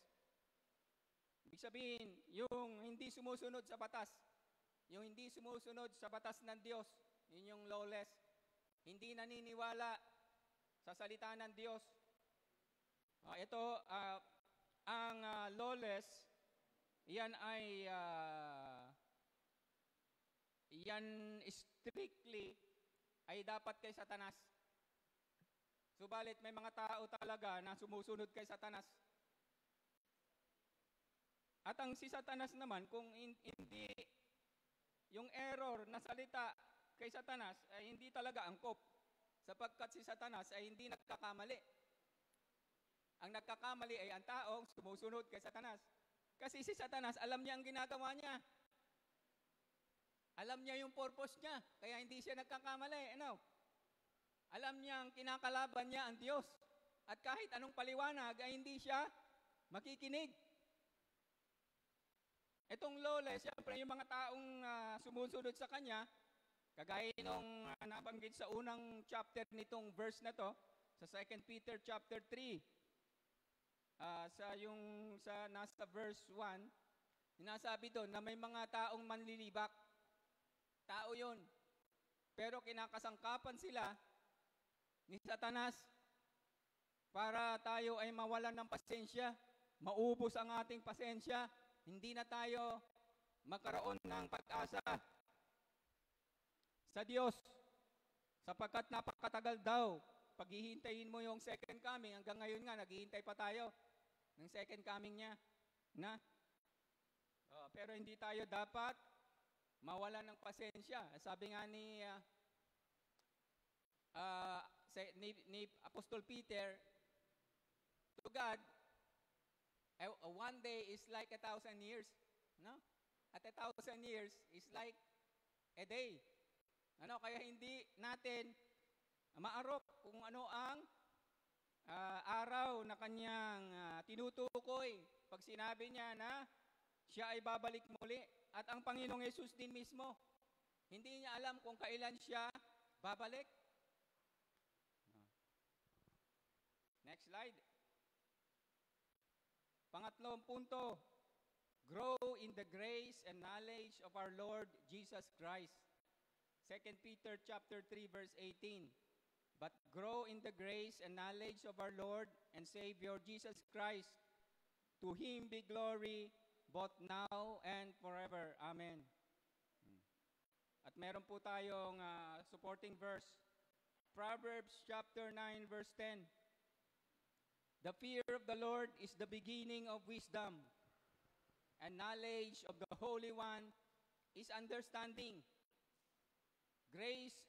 ibig sabihin, yung hindi sumusunod sa batas. Yung hindi sumusunod sa batas ng Diyos. Yun yung lawless. Hindi naniniwala sa salita ng Diyos. Ang lawless, yan ay yan strictly ay dapat kay Satanas. Subalit may mga tao talaga na sumusunod kay Satanas. At ang si Satanas naman, kung hindi yung error na salita kay Satanas ay hindi talaga angkop. Sapagkat si Satanas ay hindi nagkakamali. Ang nagkakamali ay ang taong sumusunod kay Satanas. Kasi si Satanas, alam niya ang ginagawa niya. Alam niya yung purpose niya, kaya hindi siya nagkakamali. Alam niya ang kinakalaban niya ang Diyos. At kahit anong paliwanag ay hindi siya makikinig. Itong lawless, siyempre yung mga taong sumusunod sa kanya, kagaya nung nabanggit sa unang chapter nitong verse na to, sa 2 Peter chapter 3, nasa verse 1, sinasabi doon na may mga taong manlilibak. Tao yun. Pero kinakasangkapan sila ni Satanas para tayo ay mawalan ng pasensya, maubos ang ating pasensya, hindi na tayo magkaroon ng pag-asa sa Diyos. Sapagkat napakatagal daw, paghihintayin mo yung second coming, hanggang ngayon nga, naghihintay pa tayo ng second coming niya. Pero hindi tayo dapat mawalan ng pasensya. Sabi nga ni Apostol Peter, to God, one day is like 1,000 years. At 1,000 years is like a day. Kaya hindi natin maarok kung ano ang araw na kanyang tinutukoy pag sinabi niya na siya ay babalik muli. At ang Panginoong Yesus din mismo, hindi niya alam kung kailan siya babalik. Next slide. Pangatlong punto, grow in the grace and knowledge of our Lord Jesus Christ. 2 Peter chapter 3 verse 18. But grow in the grace and knowledge of our Lord and Savior Jesus Christ. To Him be glory both now and forever. Amen. At meron po tayong supporting verse. Proverbs chapter 9 verse 10. The fear of the Lord is the beginning of wisdom, and knowledge of the Holy One is understanding. Grace,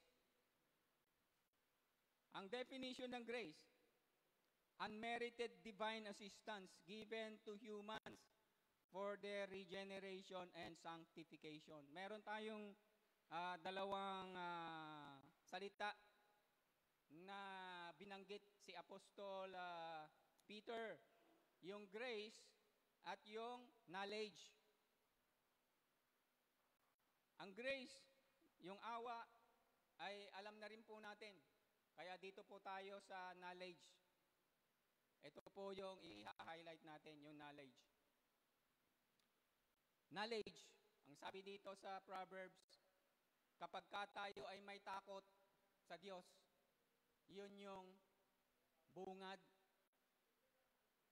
ang definition ng grace, unmerited divine assistance given to humans for their regeneration and sanctification. Meron tayong dalawang salita na binanggit si Apostol Peter, yung grace at yung knowledge. Ang grace, yung awa, ay alam na rin po natin. Kaya dito po tayo sa knowledge. Ito po yung i-highlight natin, yung knowledge. Knowledge, ang sabi dito sa Proverbs, kapag ka tayo ay may takot sa Diyos, yun yung bungad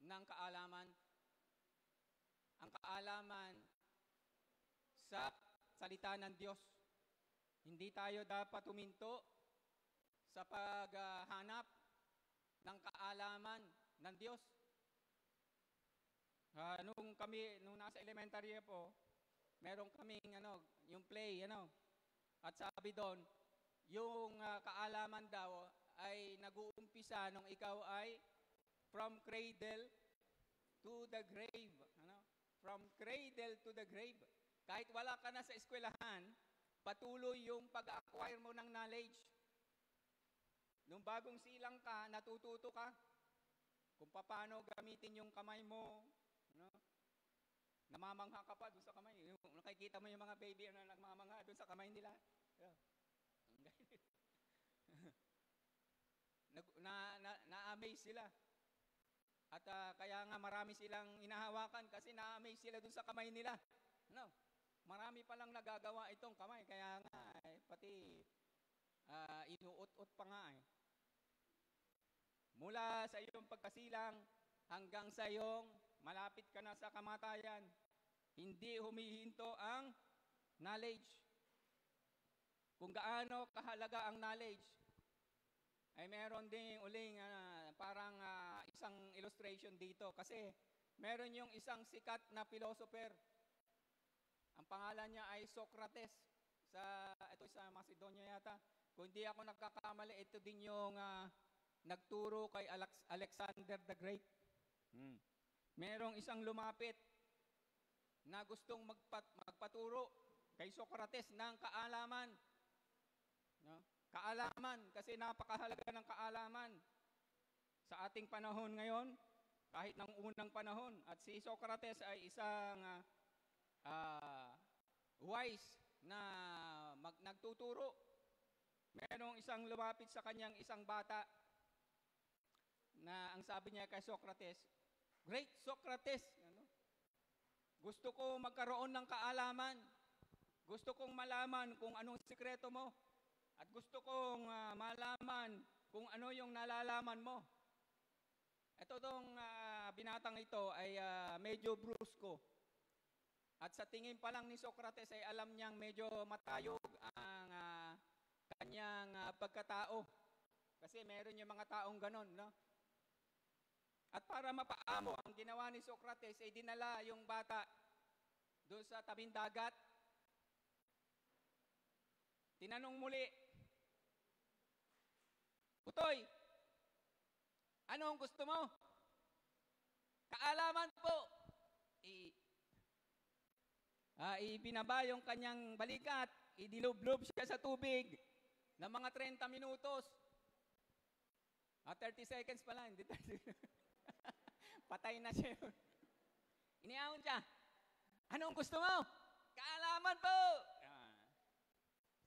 ng kaalaman. Ang kaalaman sa salita ng Diyos. Hindi tayo dapat huminto sa paghanap ng kaalaman ng Diyos. Nung nasa elementary po, meron kaming yung play, At sabi doon, yung kaalaman daw ay nag-uumpisa nung ikaw ay from cradle to the grave. From cradle to the grave. Kahit wala ka na sa eskwelahan, patuloy yung pag-acquire mo ng knowledge. Nung bagong silang ka, natututo ka kung paano gamitin yung kamay mo. Namamangha ka pa doon sa kamay. Nakikita mo yung mga baby na nagmamangha doon sa kamay nila. Na-amaze sila. At kaya nga marami silang inahawakan kasi na-amaze sila dun sa kamay nila. Marami palang nagagawa itong kamay. Kaya nga, pati inuot-ot pa nga . Mula sa iyong pagkasilang hanggang sa iyong malapit ka na sa kamatayan, hindi humihinto ang knowledge. Kung gaano kahalaga ang knowledge, ay meron ding uling parang isang illustration dito. Kasi meron yung isang sikat na philosopher. Ang pangalan niya ay Socrates. Ito sa Macedonia yata. Kung hindi ako nagkakamali, ito din yung nagturo kay Alexander the Great. Merong isang lumapit na gustong magpaturo kay Socrates ng kaalaman. Kaalaman, kasi napakahalaga ng kaalaman sa ating panahon ngayon, kahit ng unang panahon. At si Socrates ay isang wise na nagtuturo. Merong isang lumapit sa kanyang isang bata na ang sabi niya kay Socrates, "Great Socrates, gusto ko magkaroon ng kaalaman. Gusto kong malaman kung anong sikreto mo. At gusto kong malaman kung ano yung nalalaman mo." Tong binatang ito ay medyo brusko. At sa tingin pa lang ni Socrates ay alam niyang medyo matayog ang kanyang pagkatao. Kasi meron yung mga taong ganon, At para mapaamo, ang ginawa ni Socrates ay dinala yung bata doon sa tabing dagat. Tinanong muli, "Utoy, ano ang gusto mo?" "Kaalaman po." Ibinaba yung kanyang balikat, idilublob siya sa tubig ng mga 30 minutos. 30 seconds pala, hindi 30. Patay na siya yun. Iniahon siya, "Anong gusto mo?" "Kaalaman po."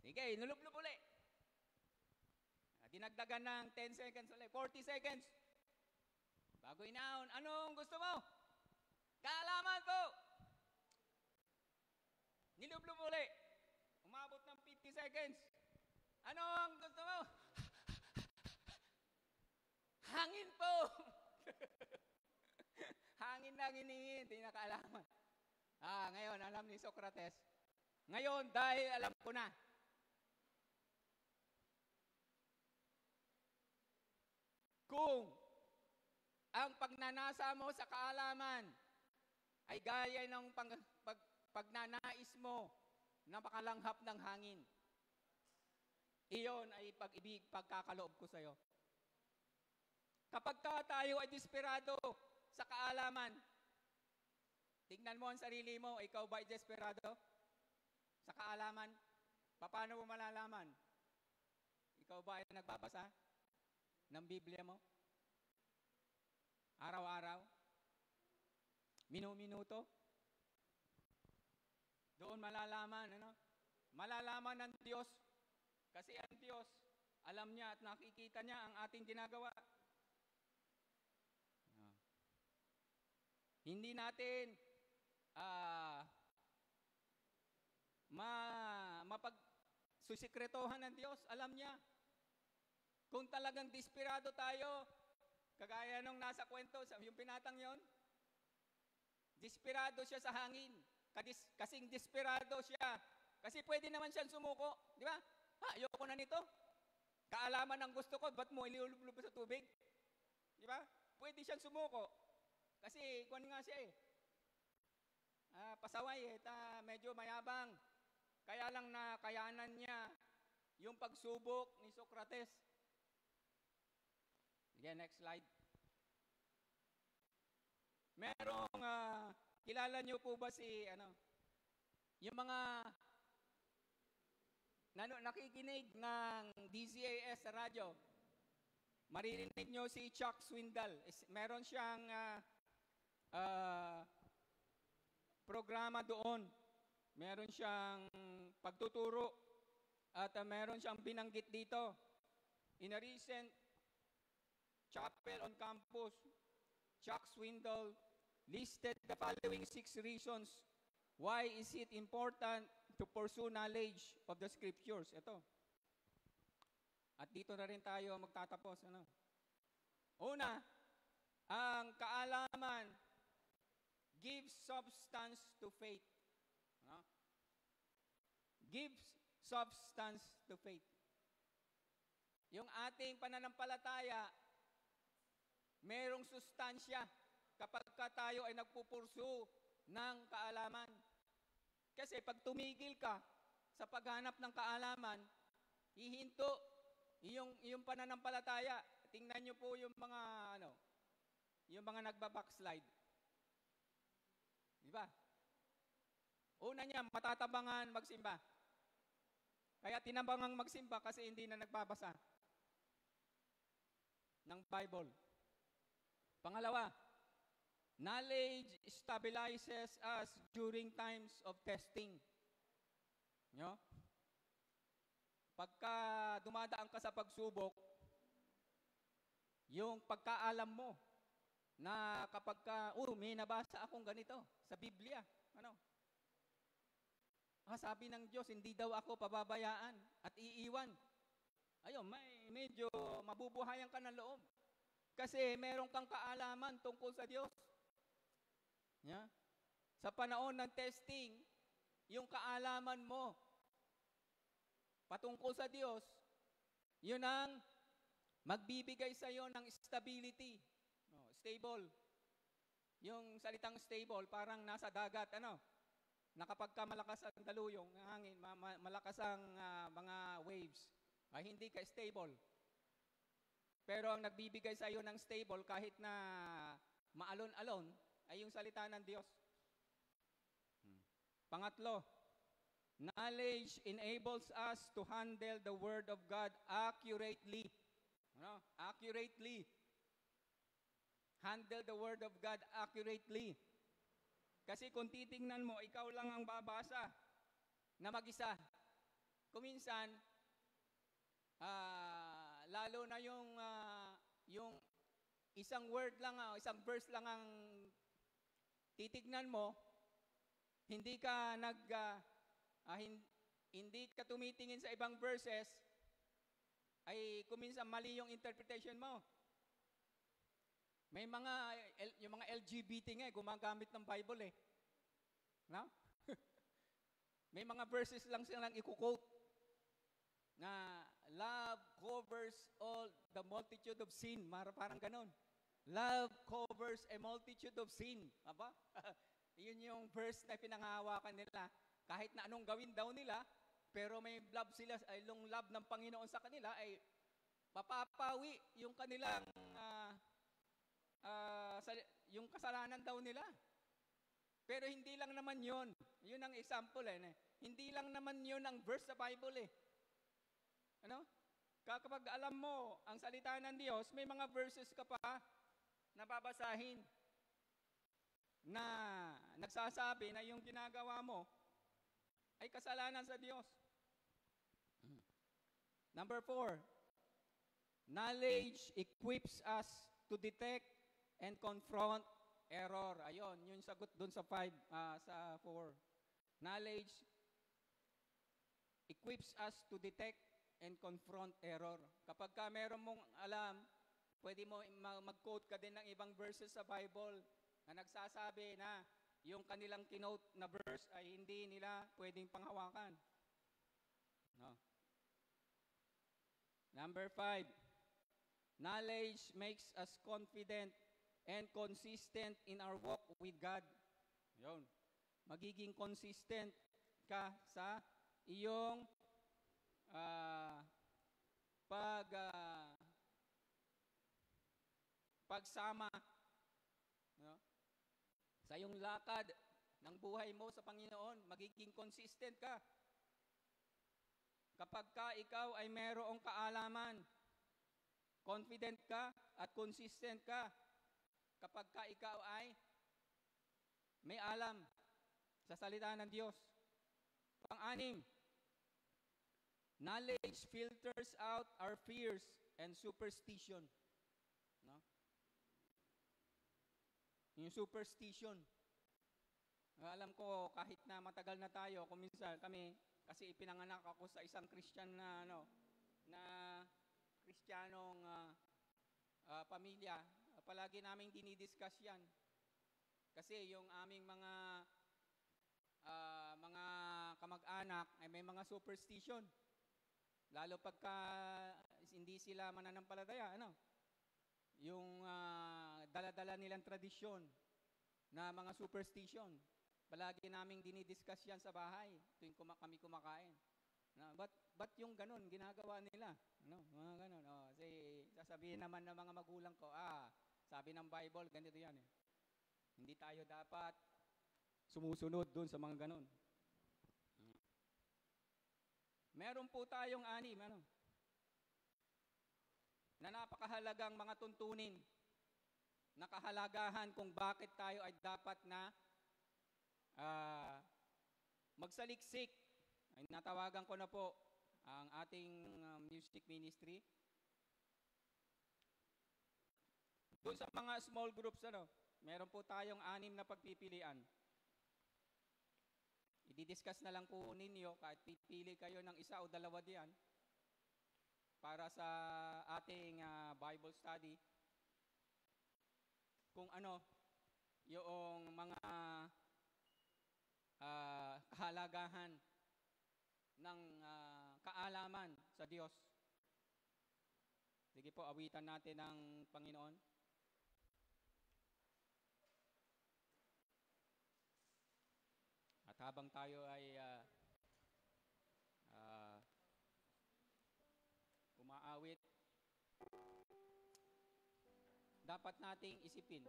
Sige, nulublob uli. Dinagdagan ng 10 seconds ulit, 40 seconds. Bago inahon, "Anong gusto mo?" "Kaalaman po." Nilublob uli. Umabot ng 50 seconds. "Anong gusto mo?" "Hangin po." Hangin lang hinihingi, hindi na kaalaman. Ngayon, alam ni Socrates. Ngayon, dahil alam ko na, kung ang pagnanasa mo sa kaalaman ay gaya ng pagnanais mo na makalanghap ng hangin, iyon ay pag-ibig, pagkakaloob ko sa iyo. Kapag tayo ay desperado sa kaalaman, tignan mo ang sarili mo, ikaw ba ay desperado sa kaalaman? Paano mo malalaman? Ikaw ba ay nagbabasa ng Biblia mo? Araw-araw? Minu-minuto? Doon malalaman, Malalaman ng Diyos. Kasi ang Diyos, alam niya at nakikita niya ang ating ginagawa. Hindi natin mapagsusikretohan ng Diyos. Alam niya. Kung talagang desperado tayo Kagaya nung nasa kwento, yung pinatang yon, desperado siya sa hangin. Kasing desperado siya. Kasi pwede naman siyang sumuko. Di ba? Ayoko na nito. Kaalaman ang gusto ko, ba't mo ilulublob sa tubig? Di ba? Pwede siyang sumuko. Kasi, kung nga siya pasaway medyo mayabang. Kaya lang nakayanan niya yung pagsubok ni Socrates. Again, next slide. Merong, kilala niyo po ba yung mga nakikinig ng DZAS sa radyo? Maririnig niyo si Chuck Swindoll. Meron siyang programa doon. Meron siyang pagtuturo at meron siyang binanggit dito. In a recent chapel on campus, Chuck Swindoll listed the following 6 reasons why is it important to pursue knowledge of the scriptures. Ito. At dito na rin tayo magtatapos. Una, ang kaalaman gives substance to faith. Gives substance to faith. Yung ating pananampalataya, merong sustansya kapag tayo ay nagpupursu ng kaalaman. Kasi pag tumigil ka sa paghanap ng kaalaman, hihinto yung pananampalataya. Tingnan niyo po yung mga nagba-backslide. Di ba? Una niya, matatabangan magsimba. Kaya tinabangang magsimba kasi hindi na nagbabasa ng Bible. Pangalawa, knowledge stabilizes us during times of testing. No? Pagka dumadaan ka sa pagsubok, yung pagkaalam mo na kapag may nabasa akong ganito sa Biblia, sabi ng Diyos, hindi daw ako pababayaan at iiwan. Ayun, medyo mabubuhayan ka ng loob. Kasi meron kang kaalaman tungkol sa Diyos. Yeah? Sa panahon ng testing, yung kaalaman mo patungkol sa Diyos, yun ang magbibigay sa iyo ng stability. Stable. Yung salitang stable, parang nasa dagat, na kapag malakas ang daluyong, ang hangin, malakas ang mga waves, ay hindi ka stable. Pero ang nagbibigay sa iyo ng stable kahit na maalon-alon ay yung salita ng Diyos. Pangatlo, knowledge enables us to handle the Word of God accurately. Accurately. Handle the Word of God accurately. Kasi kung titingnan mo, ikaw lang ang babasa na mag-isa. Kuminsan, lalo na yung isang word lang, isang verse lang ang titignan mo, hindi ka hindi ka tumitingin sa ibang verses, ay kuminsan mali yung interpretation mo. May yung mga LGBT nga, gumagamit ng Bible No? May mga verses lang silang i-quote na love covers all the multitude of sin. Parang ganon. Love covers a multitude of sin. Aba? Yun yung verse na pinanghahawakan nila. Kahit na anong gawin daw nila, pero may love sila, yung love ng Panginoon sa kanila ay mapapawi yung kanilang yung kasalanan daw nila. Pero hindi lang naman yun. Yun ang example Hindi lang naman yun ang verse sa Bible Kapag alam mo ang salita ng Diyos, may mga verses ka pa na babasahin na nagsasabi na yung ginagawa mo ay kasalanan sa Diyos. Number 4, knowledge equips us to detect and confront error. Ayun, yung sagot dun sa 4. Knowledge equips us to detect and confront error. Kapag meron mong alam Pwede mo mag-quote ka din ng ibang verses sa Bible na nagsasabi na yung kanilang kinote na verse ay hindi nila pwedeng panghawakan. No? Number 5, knowledge makes us confident and consistent in our walk with God. Yun. Magiging consistent ka sa iyong pagsama, no? Sa iyong lakad ng buhay mo sa Panginoon, magiging consistent ka. Kapag ka ikaw ay mayroong kaalaman, confident ka at consistent ka. Kapag ka ikaw ay may alam sa salita ng Diyos. Pang-anim, knowledge filters out our fears and superstition. No? Yung superstition. Alam ko kahit na matagal na tayo, kung minsan kami kasi ipinanganak ako sa isang Christian na Kristiyanong pamilya, palagi naming dinidiscuss 'yan. Kasi yung aming mga kamag-anak ay may mga superstition. Lalo pagka hindi sila mananampalataya, yung dala-dala nilang tradisyon na mga superstition. Palagi naming dinidiscuss yan sa bahay tuwing kami kumakain. Ba't yung ganun ginagawa nila? Mga ganun. Kasi sasabihin naman ng mga magulang ko, sabi ng Bible, ganito yan eh. Hindi tayo dapat sumusunod dun sa mga ganun. Meron po tayong anim, na napakahalagang mga tuntunin, nakahalagahan kung bakit tayo ay dapat na magsaliksik. Ay natawagan ko na po ang ating music ministry. Doon sa mga small groups, meron po tayong 6 na pagpipilian. I-discuss na lang po ninyo kahit pipili kayo ng 1 o 2 diyan para sa ating Bible study. Kung yung mga kahalagahan ng kaalaman sa Diyos. Sige po, awitan natin ng Panginoon. At habang tayo ay umaawit, dapat nating isipin,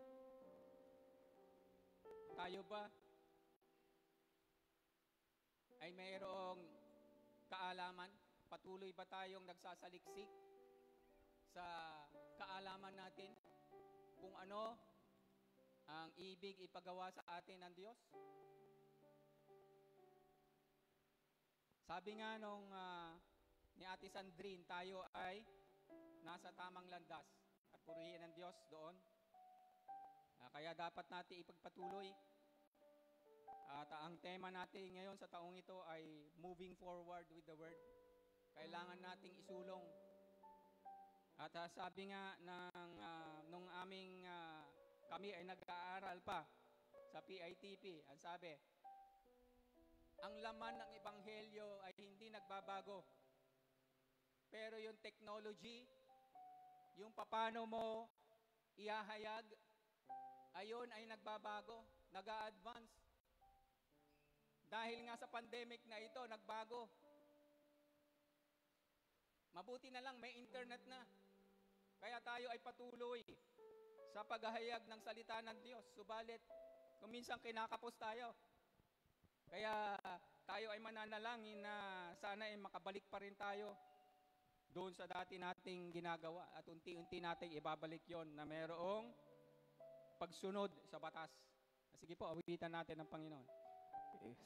tayo ba ay mayroong kaalaman? Patuloy ba tayong nagsasaliksik sa kaalaman natin kung ano ang ibig ipagawa sa atin ng Diyos? Sabi nga nung ni Ate Sandrine, tayo ay nasa tamang landas at purihin ng Diyos doon. Kaya dapat natin ipagpatuloy. At ang tema natin ngayon sa taong ito ay moving forward with the Word. Kailangan nating isulong. At sabi nga nung kami ay nag-aaral pa sa PITP, ang sabi, ang laman ng Ebanghelyo ay hindi nagbabago. Pero yung technology, yung paano mo ihahayag, ayon ay nagbabago, nag-a-advance. Dahil nga sa pandemic na ito, nagbago. Mabuti na lang may internet na. Kaya tayo ay patuloy sa paghahayag ng salita ng Diyos. Subalit, kung minsan kinakapos tayo. Kaya tayo ay mananalangin na sana ay makabalik pa rin tayo doon sa dati nating ginagawa. At unti-unti nating ibabalik yon na mayroong pagsunod sa batas. Sige po, awitan natin ng Panginoon. Yes, Lord.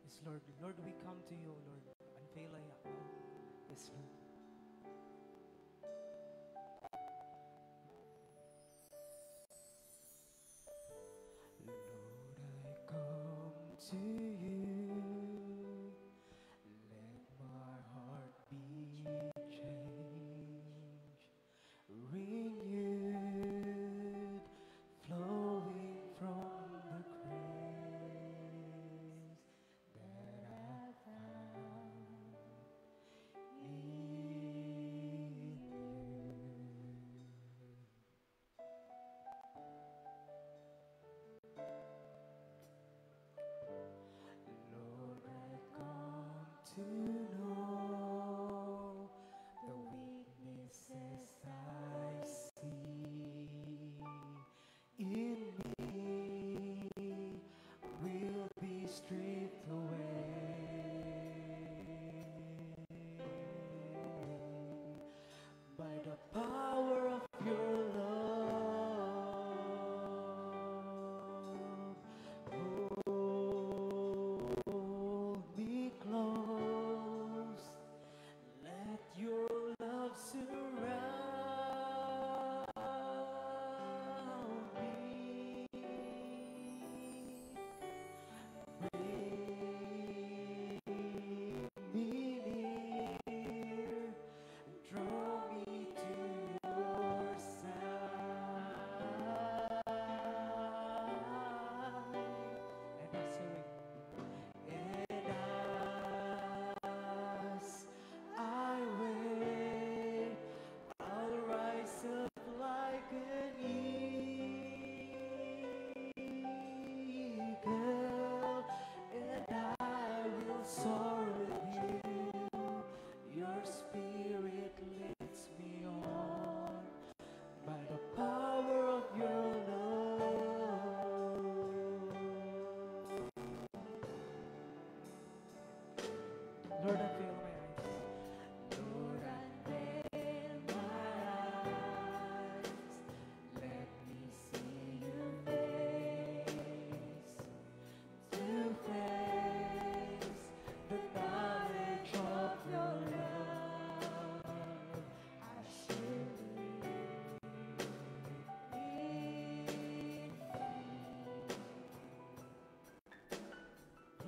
Yes, Lord. Lord, we come to you, Lord. Unfailay ako. Yes, Lord. Lord, I come to you.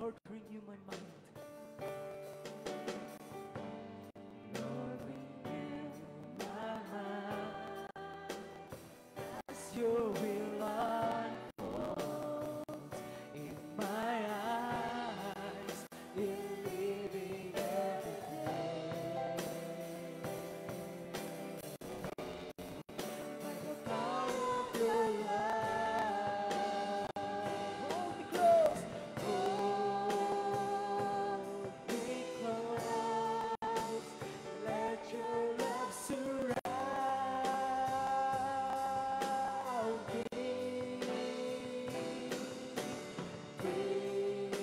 Lord, renew my mind. Lord, renew my mind as your will unfolds in my eyes, in living every day. By the power of your love, hold me close, let your love surround me. Bring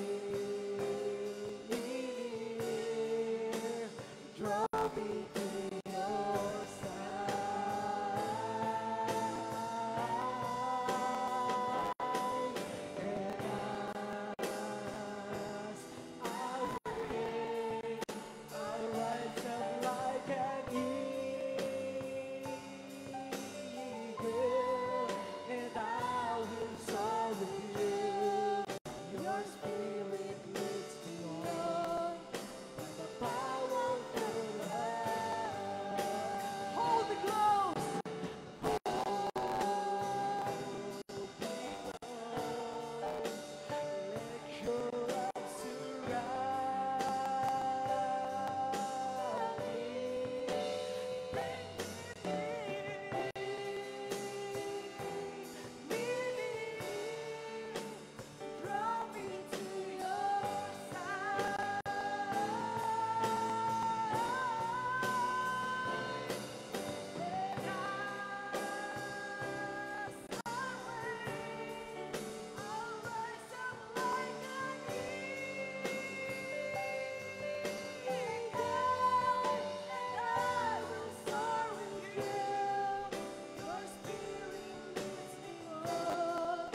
me near, draw me to your side, and as I wait, I'll rise up like an eagle, and I will soar with you. Your spirit leads me on by the power of your love. Hold me close. Let your love surround me. Draw me to your side, and as I wait, I'll rise up like an eagle, and I will soar with you. Your spirit leads me on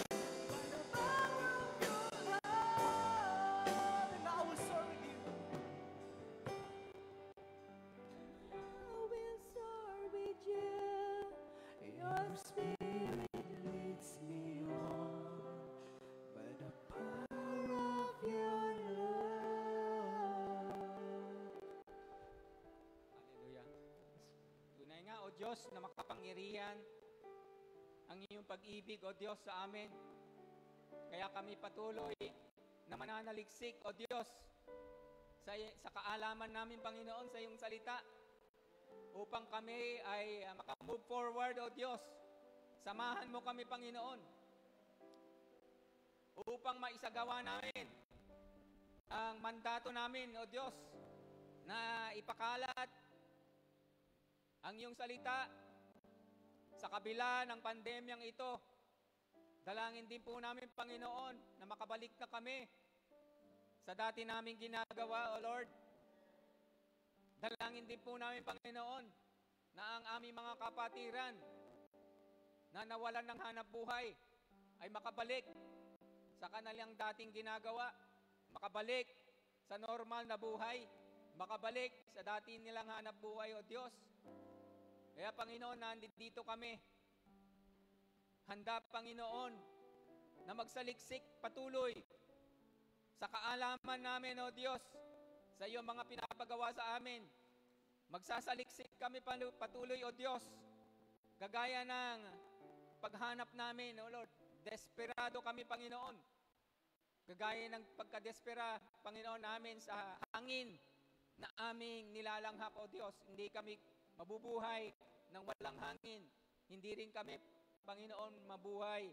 by the power of your love, and I will soar with you. I will soar with you. Your spirit leads me on by the power of your love. Hallelujah. Tunay nga, O Diyos, na makapangyarihan ang iyong pag-ibig, O Diyos, sa amin. Kaya kami patuloy na mananaliksik, O Diyos, sa kaalaman namin, Panginoon, sa iyong salita, upang kami ay makamove forward, O Diyos. Samahan mo kami, Panginoon, upang maisagawa namin ang mandato namin, O Diyos, na ipakalat ang iyong salita sa kabila ng pandemyang ito. Dalangin din po namin, Panginoon, na makabalik na kami sa dati naming ginagawa, O Lord. Dalangin din po namin, Panginoon, na ang aming mga kapatiran na nawalan ng hanap buhay ay makabalik sa kanilang dating ginagawa, makabalik sa normal na buhay, makabalik sa dati nilang hanap buhay, O Diyos. Kaya, Panginoon, nandito kami. Handa, Panginoon, na magsaliksik patuloy sa kaalaman namin, O Diyos, sa iyong mga pinapagawa sa amin. Magsasaliksik kami patuloy, O Diyos, gagaya ng paghanap namin, O Lord. Desperado kami, Panginoon. Gagaya ng pagkadespera, Panginoon, namin sa hangin na aming nilalanghap, O Diyos. Hindi kami mabubuhay ng walang hangin. Hindi rin kami, Panginoon, mabuhay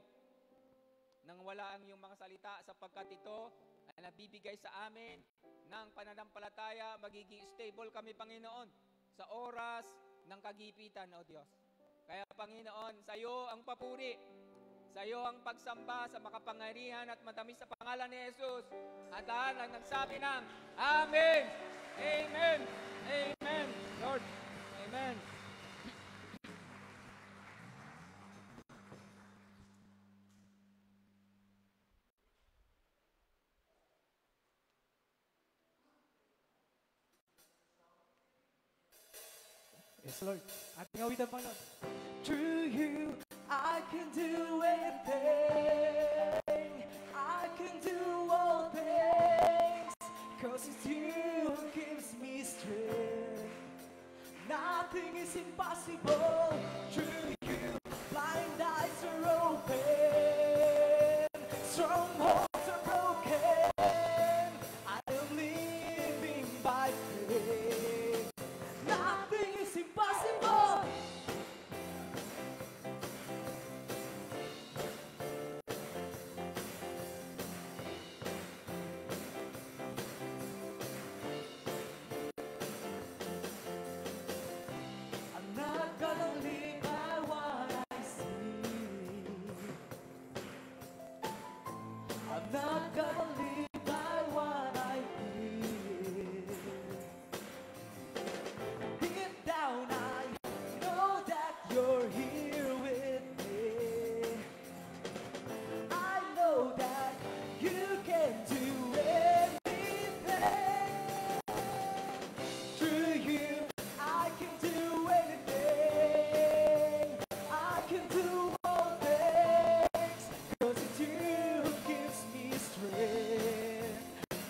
nang wala ang iyong mga salita, sapagkat ito ay nabibigay sa amin ng pananampalataya. Magiging stable kami, Panginoon, sa oras ng kagipitan, O Diyos. Kaya, Panginoon, sa iyo ang papuri, sa iyo ang pagsamba sa makapangyarihan at matamis sa pangalan ni Jesus. At lahat ang nagsabi ng Amen! Amen! Amen! Lord, Amen! Yes, Lord. Ating awitan, Panginoon. Through you, I can do anything. I can do all things. 'Cause it's you who gives me strength. Nothing is impossible through you. Blind eyes are open, strongholds are broken. I am living by faith. Nothing is impossible. I'm not gonna live by what I see. I'm not gonna live by what I feel. Deep down I know that you're here with me. I know that you can do anything. Through you, I can do anything. I can do all things. 'Cause it's you who gives me strength.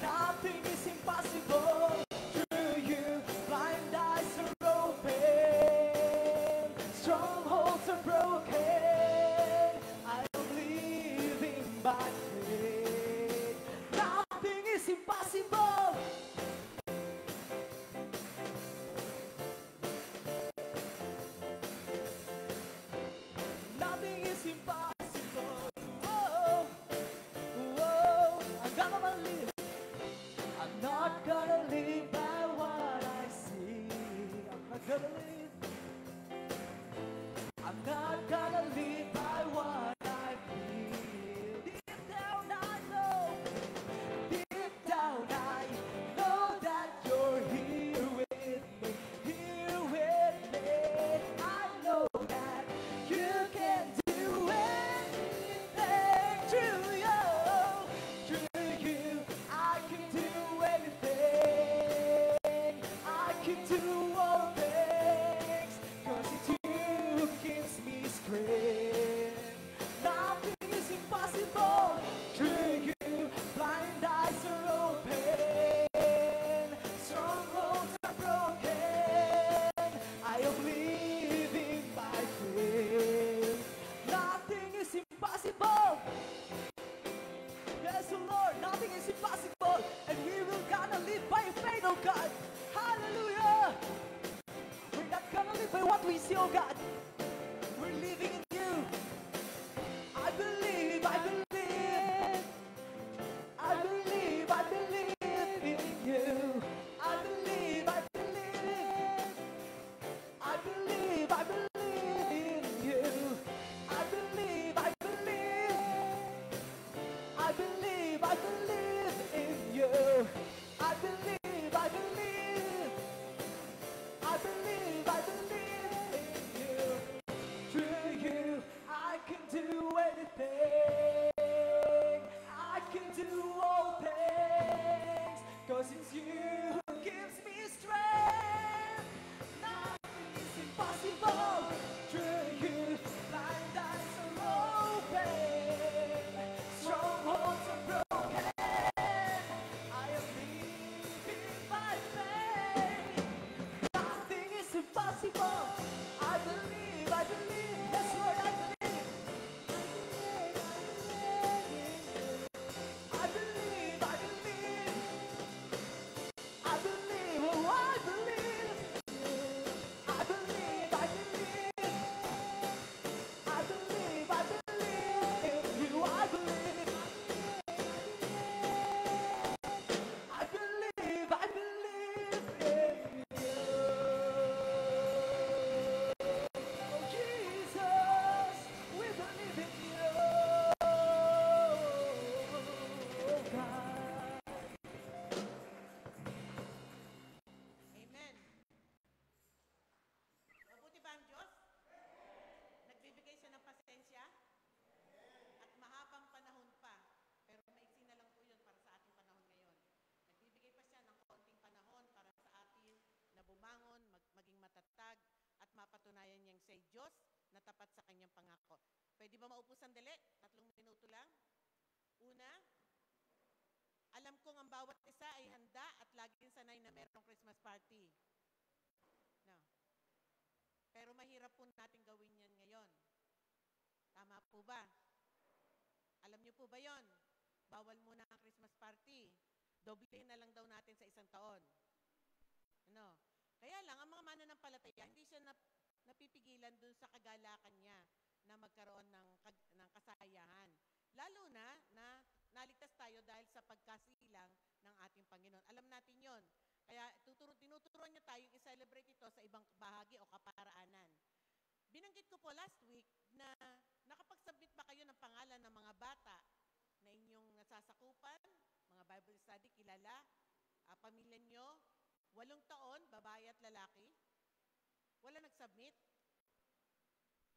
Nothing is impossible. Through you, blind eyes are open. Strongholds are broken. I am living by faith. Nothing is impossible. Nothing is impossible. Whoa, whoa, I'm gonna live. I'm not gonna live by what I see. I'm not gonna live. I'm not gonna live by what I feel. Deep down I know. Deep down I know that you're here with me. Here with me. I know that you can do anything. Through you, I can do anything. I can do all things. 'Cause it's you who gives me strength. Nothing is impossible. Through you, blind eyes are open. Strongholds are broken. I am living by faith. Nothing is impossible. Yes, oh Lord, nothing is impossible. And we will gonna live by faith, oh God. Hallelujah. We're not gonna live by what we see, oh God. We're living in you. I believe, I believe. I believe, I believe in you. I believe, I believe. I believe, I believe in you. I believe, I believe. I believe, I believe in you. I believe, I believe. I believe, I believe in you. Through you, I can do anything. I can do all things. 'Cause it's you who gives me strength. Nothing is impossible. Through you, blind eyes are open. Strongholds are broken. I am living by faith. Nothing is impossible. I believe, I believe. Yes, Lord, I believe. I believe, I believe. I believe, oh, I believe. I believe, I believe. I believe, I believe in you. I believe. I believe, I believe in you. Oh, Jesus, we believe in you. Oh, God. Amen. Mabuti ba ang Diyos? Nagbibigay siya ng pasensya? At mahabang panahon pa. Pero maiksi na lang po yun para sa ating panahon ngayon. Nagbibigay pa siya ng kaunting panahon para sa atin na bumangon, maging matatag, at mapatunayan niyang siya'y Diyos na tapat sa kanyang pangako. Pwede ba maupo sandali? 3 minuto lang. Una, Alam kong ang bawat isa ay handa at laging sanay na merong Christmas party. No. Pero mahirap po natin gawin yan ngayon. Tama po ba? Alam niyo po ba yon? Bawal muna ang Christmas party. Doble na lang daw natin sa isang taon. Ano? Kaya lang, ang mga mananampalataya, hindi siya napipigilan dun sa kagalakan niya na magkaroon ng kasayahan. Lalo na naligtas tayo dahil sa pagkasilang ng ating Panginoon. Alam natin yon. Kaya tinuturuan niya tayong i-celebrate ito sa ibang bahagi o kaparaanan. Binanggit ko po last week na nakapag-submit ba kayo ng pangalan ng mga bata na inyong nasasakupan, mga Bible study, kilala, pamilya nyo, 8 taon, babae at lalaki? Wala nag-submit?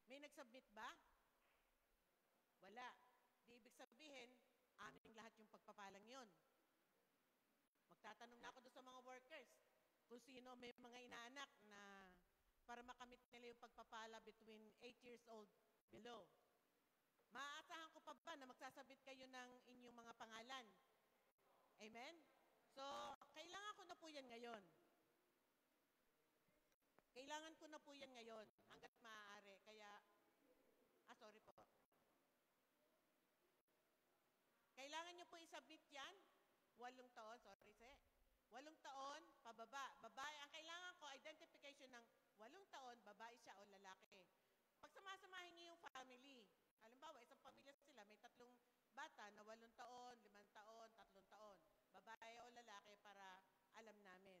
May nag-submit ba? Wala. Di ibig sabihin, aming lahat yung pagpapalang yon. Magtatanong na ako doon sa mga workers kung sino may mga inaanak na para makamit nila yung pagpapala between 8 years old below. Maaasahan ko pa ba na magsasabit kayo ng inyong mga pangalan? Amen? So, kailangan ko na po yan ngayon. Kailangan ko na po yan ngayon hanggat maaari. Kaya, sorry po. Kailangan nyo po i-submit yan. 8 taon, sorry sir. 8 taon, pababa. Babae, ang kailangan ko, identification ng 8 taon, babae siya o lalaki. Pag samasamahin niyo yung family, halimbawa, isang pamilya sila, may 3 bata na 8 taon, 5 taon, 3 taon. Babae o lalaki para alam namin.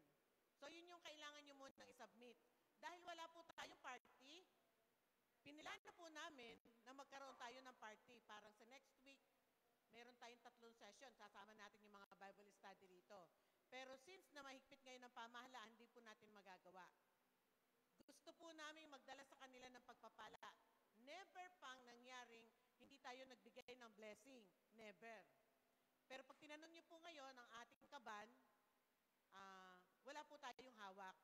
So, yun yung kailangan nyo munang i-submit. Dahil wala po tayong party, pinilaan na po namin na magkaroon tayo ng party. Parang sa next week, meron tayong 3 session. Sasama natin yung mga Bible study rito. Pero since na mahigpit ngayon ang pamahalaan, hindi po natin magagawa. Gusto po namin magdala sa kanila ng pagpapala. Never pang nangyaring hindi tayo nagbigay ng blessing. Never. Pero pag tinanong niyo po ngayon ang ating kaban, wala po tayong hawak.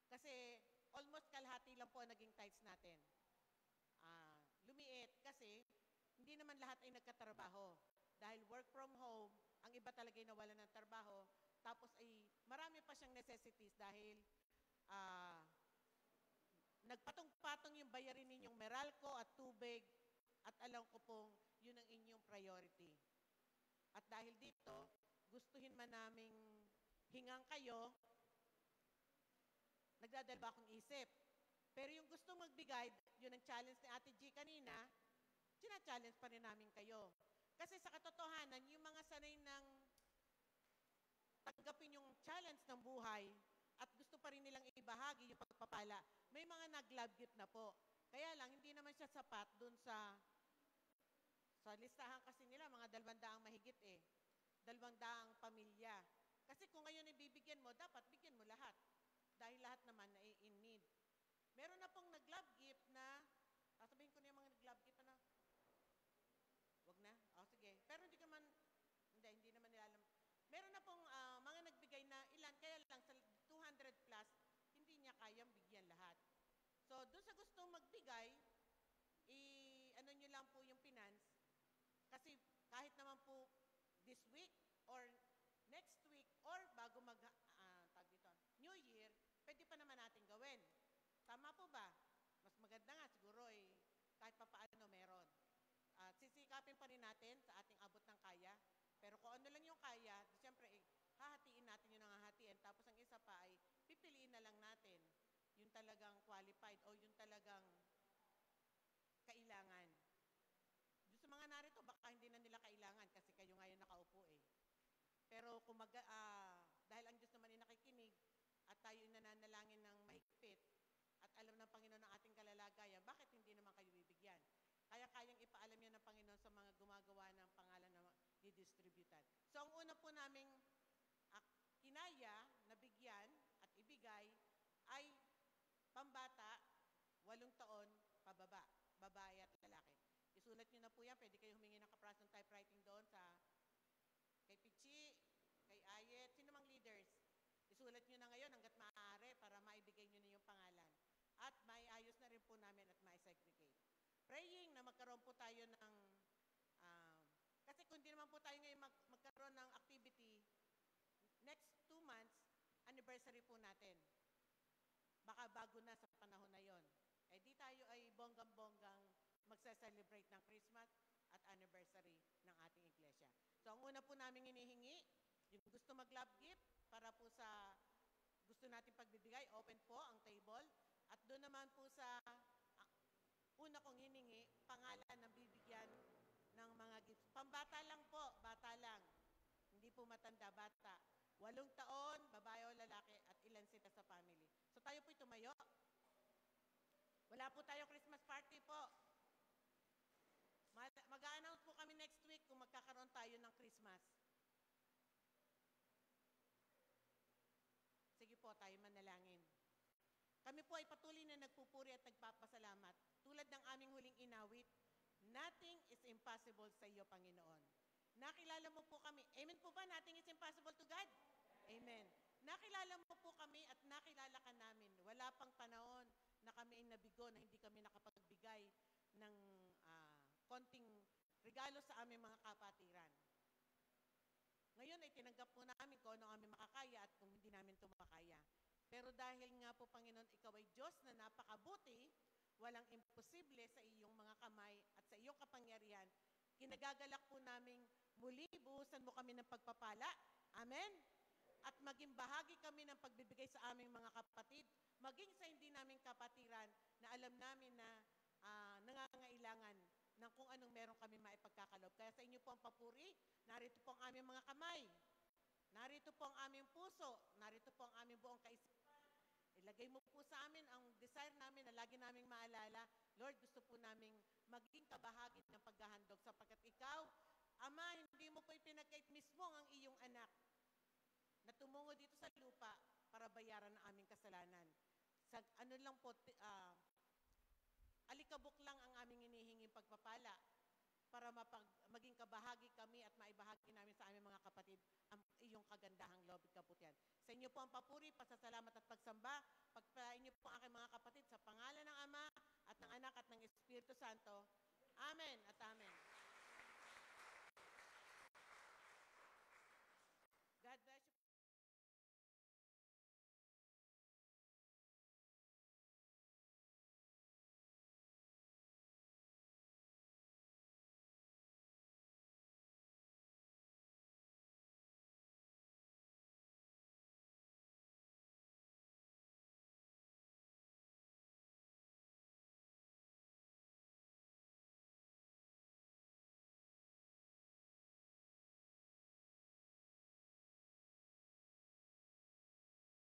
Kasi almost kalahati lang po ang naging tithes natin. Lumiit kasi hindi naman lahat ay nagkatrabaho. Dahil work from home, ang iba talaga ay nawalan ng trabaho. Tapos ay marami pa siyang necessities dahil nagpatong-patong yung bayarin ninyong Meralco at tubig at alam ko pong yun ang inyong priority. At dahil dito, gustuhin man naming hingang kayo, nagdadalba akong isip. Pero yung gustong magbigay, yun ang challenge ni Ate G kanina, sina-challenge pa rin namin kayo. Kasi sa katotohanan, yung mga sanay ng tanggapin yung challenge ng buhay at gusto pa rin nilang ibahagi yung pagpapala, may mga nag-love gift na po. Kaya lang, hindi naman siya sapat dun sa listahan kasi nila, mga 200 mahigit eh. 200 pamilya. Kasi kung ngayon ibibigyan mo, dapat bigyan mo lahat. Dahil lahat naman na in need. Meron na pong nag-love gift na, sasabihin ko na yung mga nag-love gift na, wag na? Sige. Pero hindi naman nila alam. Meron na pong mga nagbigay na ilan, kaya lang sa 200 plus, hindi niya kayang bigyan lahat. So, doon sa gustong magbigay, ano nyo lang po yung finance, kasi kahit naman po this week or next week or bago New Year, pwede pa naman natin gawin. Tama po ba? Mas maganda nga siguro kahit pa paano meron. Sisikapin pa rin natin sa ating abot ng kaya. Pero kung ano lang yung kaya, siyempre hahatiin natin yung nangahatiin. Tapos ang isa pa ay pipiliin na lang natin yung talagang qualified o yung talagang kailangan. Doon sa mga narito, baka hindi na nila kailangan kasi kayo ngayon nakaupo eh. Pero kung dahil ang Diyos naman ay nakikinig at tayo ay nananalangin ng mahigpit at alam ng Panginoon ang ating kalalagayan, bakit hindi naman kayo bibigyan? Kaya kayang ipaalam yan ng Panginoon sa mga gumagawa ng pangalan na didistributan. So ang una po naming kinaya na bigyan at ibigay ay pambata, 8 taon, pababa, babae at lalaki. Isulat nyo na po yan, pwede kayo humingi ng kaprasong typewriting doon kay Pichi, kay Ayet, sino mang leaders. Isulat nyo na ngayon hanggat maaari para maibigay nyo na yung pangalan. At maiayos na rin po namin at mai-segregate. Praying na magkaroon po tayo ng, kasi Kasi kung di naman po tayo ngayon magkaroon ng activity, next 2 months, anniversary po natin. Baka bago na sa panahon na yon. Eh di tayo ay bonggang-bonggang magsa-celebrate ng Christmas at anniversary ng ating iglesia. So ang una po namin hinihingi, yung gusto mag-love gift para po sa gusto natin pagbibigay, open po ang table. At doon naman po sa una kong hiningi, pangalan ng bibigyan ng mga gifts. Pambata lang po, bata lang. Hindi po matanda, bata. 8 taon, babae o lalaki, at ilan sila sa family. So tayo po'y tumayo. Wala po tayo Christmas party po. Mag-a-announce po kami next week kung magkakaroon tayo ng Christmas. Sige po, tayo manalangin. Kami po ay patuloy na nagpupuri at nagpapasalamat. Tulad ng aming huling inawit, nothing is impossible sa iyo, Panginoon. Nakilala mo po kami. Amen po ba? Nothing is impossible to God? Amen. Nakilala mo po kami at nakilala ka namin. Wala pang panahon na kami ay nabigo na hindi kami nakapagbigay ng konting regalo sa aming mga kapatiran. Ngayon ay tinanggap po namin kung ano kami makakaya at kung hindi namin ito makakaya. Pero dahil nga po, Panginoon, ikaw ay Diyos na napakabuti, walang imposible sa iyong mga kamay at sa iyong kapangyarihan, kinagagalak po naming muli buhusan mo kami ng pagpapala. Amen? At maging bahagi kami ng pagbibigay sa aming mga kapatid, maging sa hindi naming kapatiran na alam namin na nangangailangan ng kung anong meron kami maipagkakalob. Kaya sa inyo po ang papuri, narito po ang aming mga kamay, narito po ang aming puso, narito po ang aming buong kaisipan. Ilagay mo po sa amin ang desire namin na lagi naming maalala, Lord, gusto po naming maging kabahagi ng paghahandog sapagkat ikaw, Ama, hindi mo po ipinagkait mismo ang iyong anak na tumungo dito sa lupa para bayaran ang aming kasalanan. Sa ano lang po, alikabok lang ang aming hinihinging pagpapala para maging kabahagi kami at maibahagi namin sa aming mga kapatid ang iyong kagandahang loob at kabutihan. Sa inyo po ang papuri, pasasalamat at pagsamba. Pagpalain niyo po ang aking mga kapatid sa pangalan ng Ama at ng Anak at ng Espiritu Santo. Amen at Amen.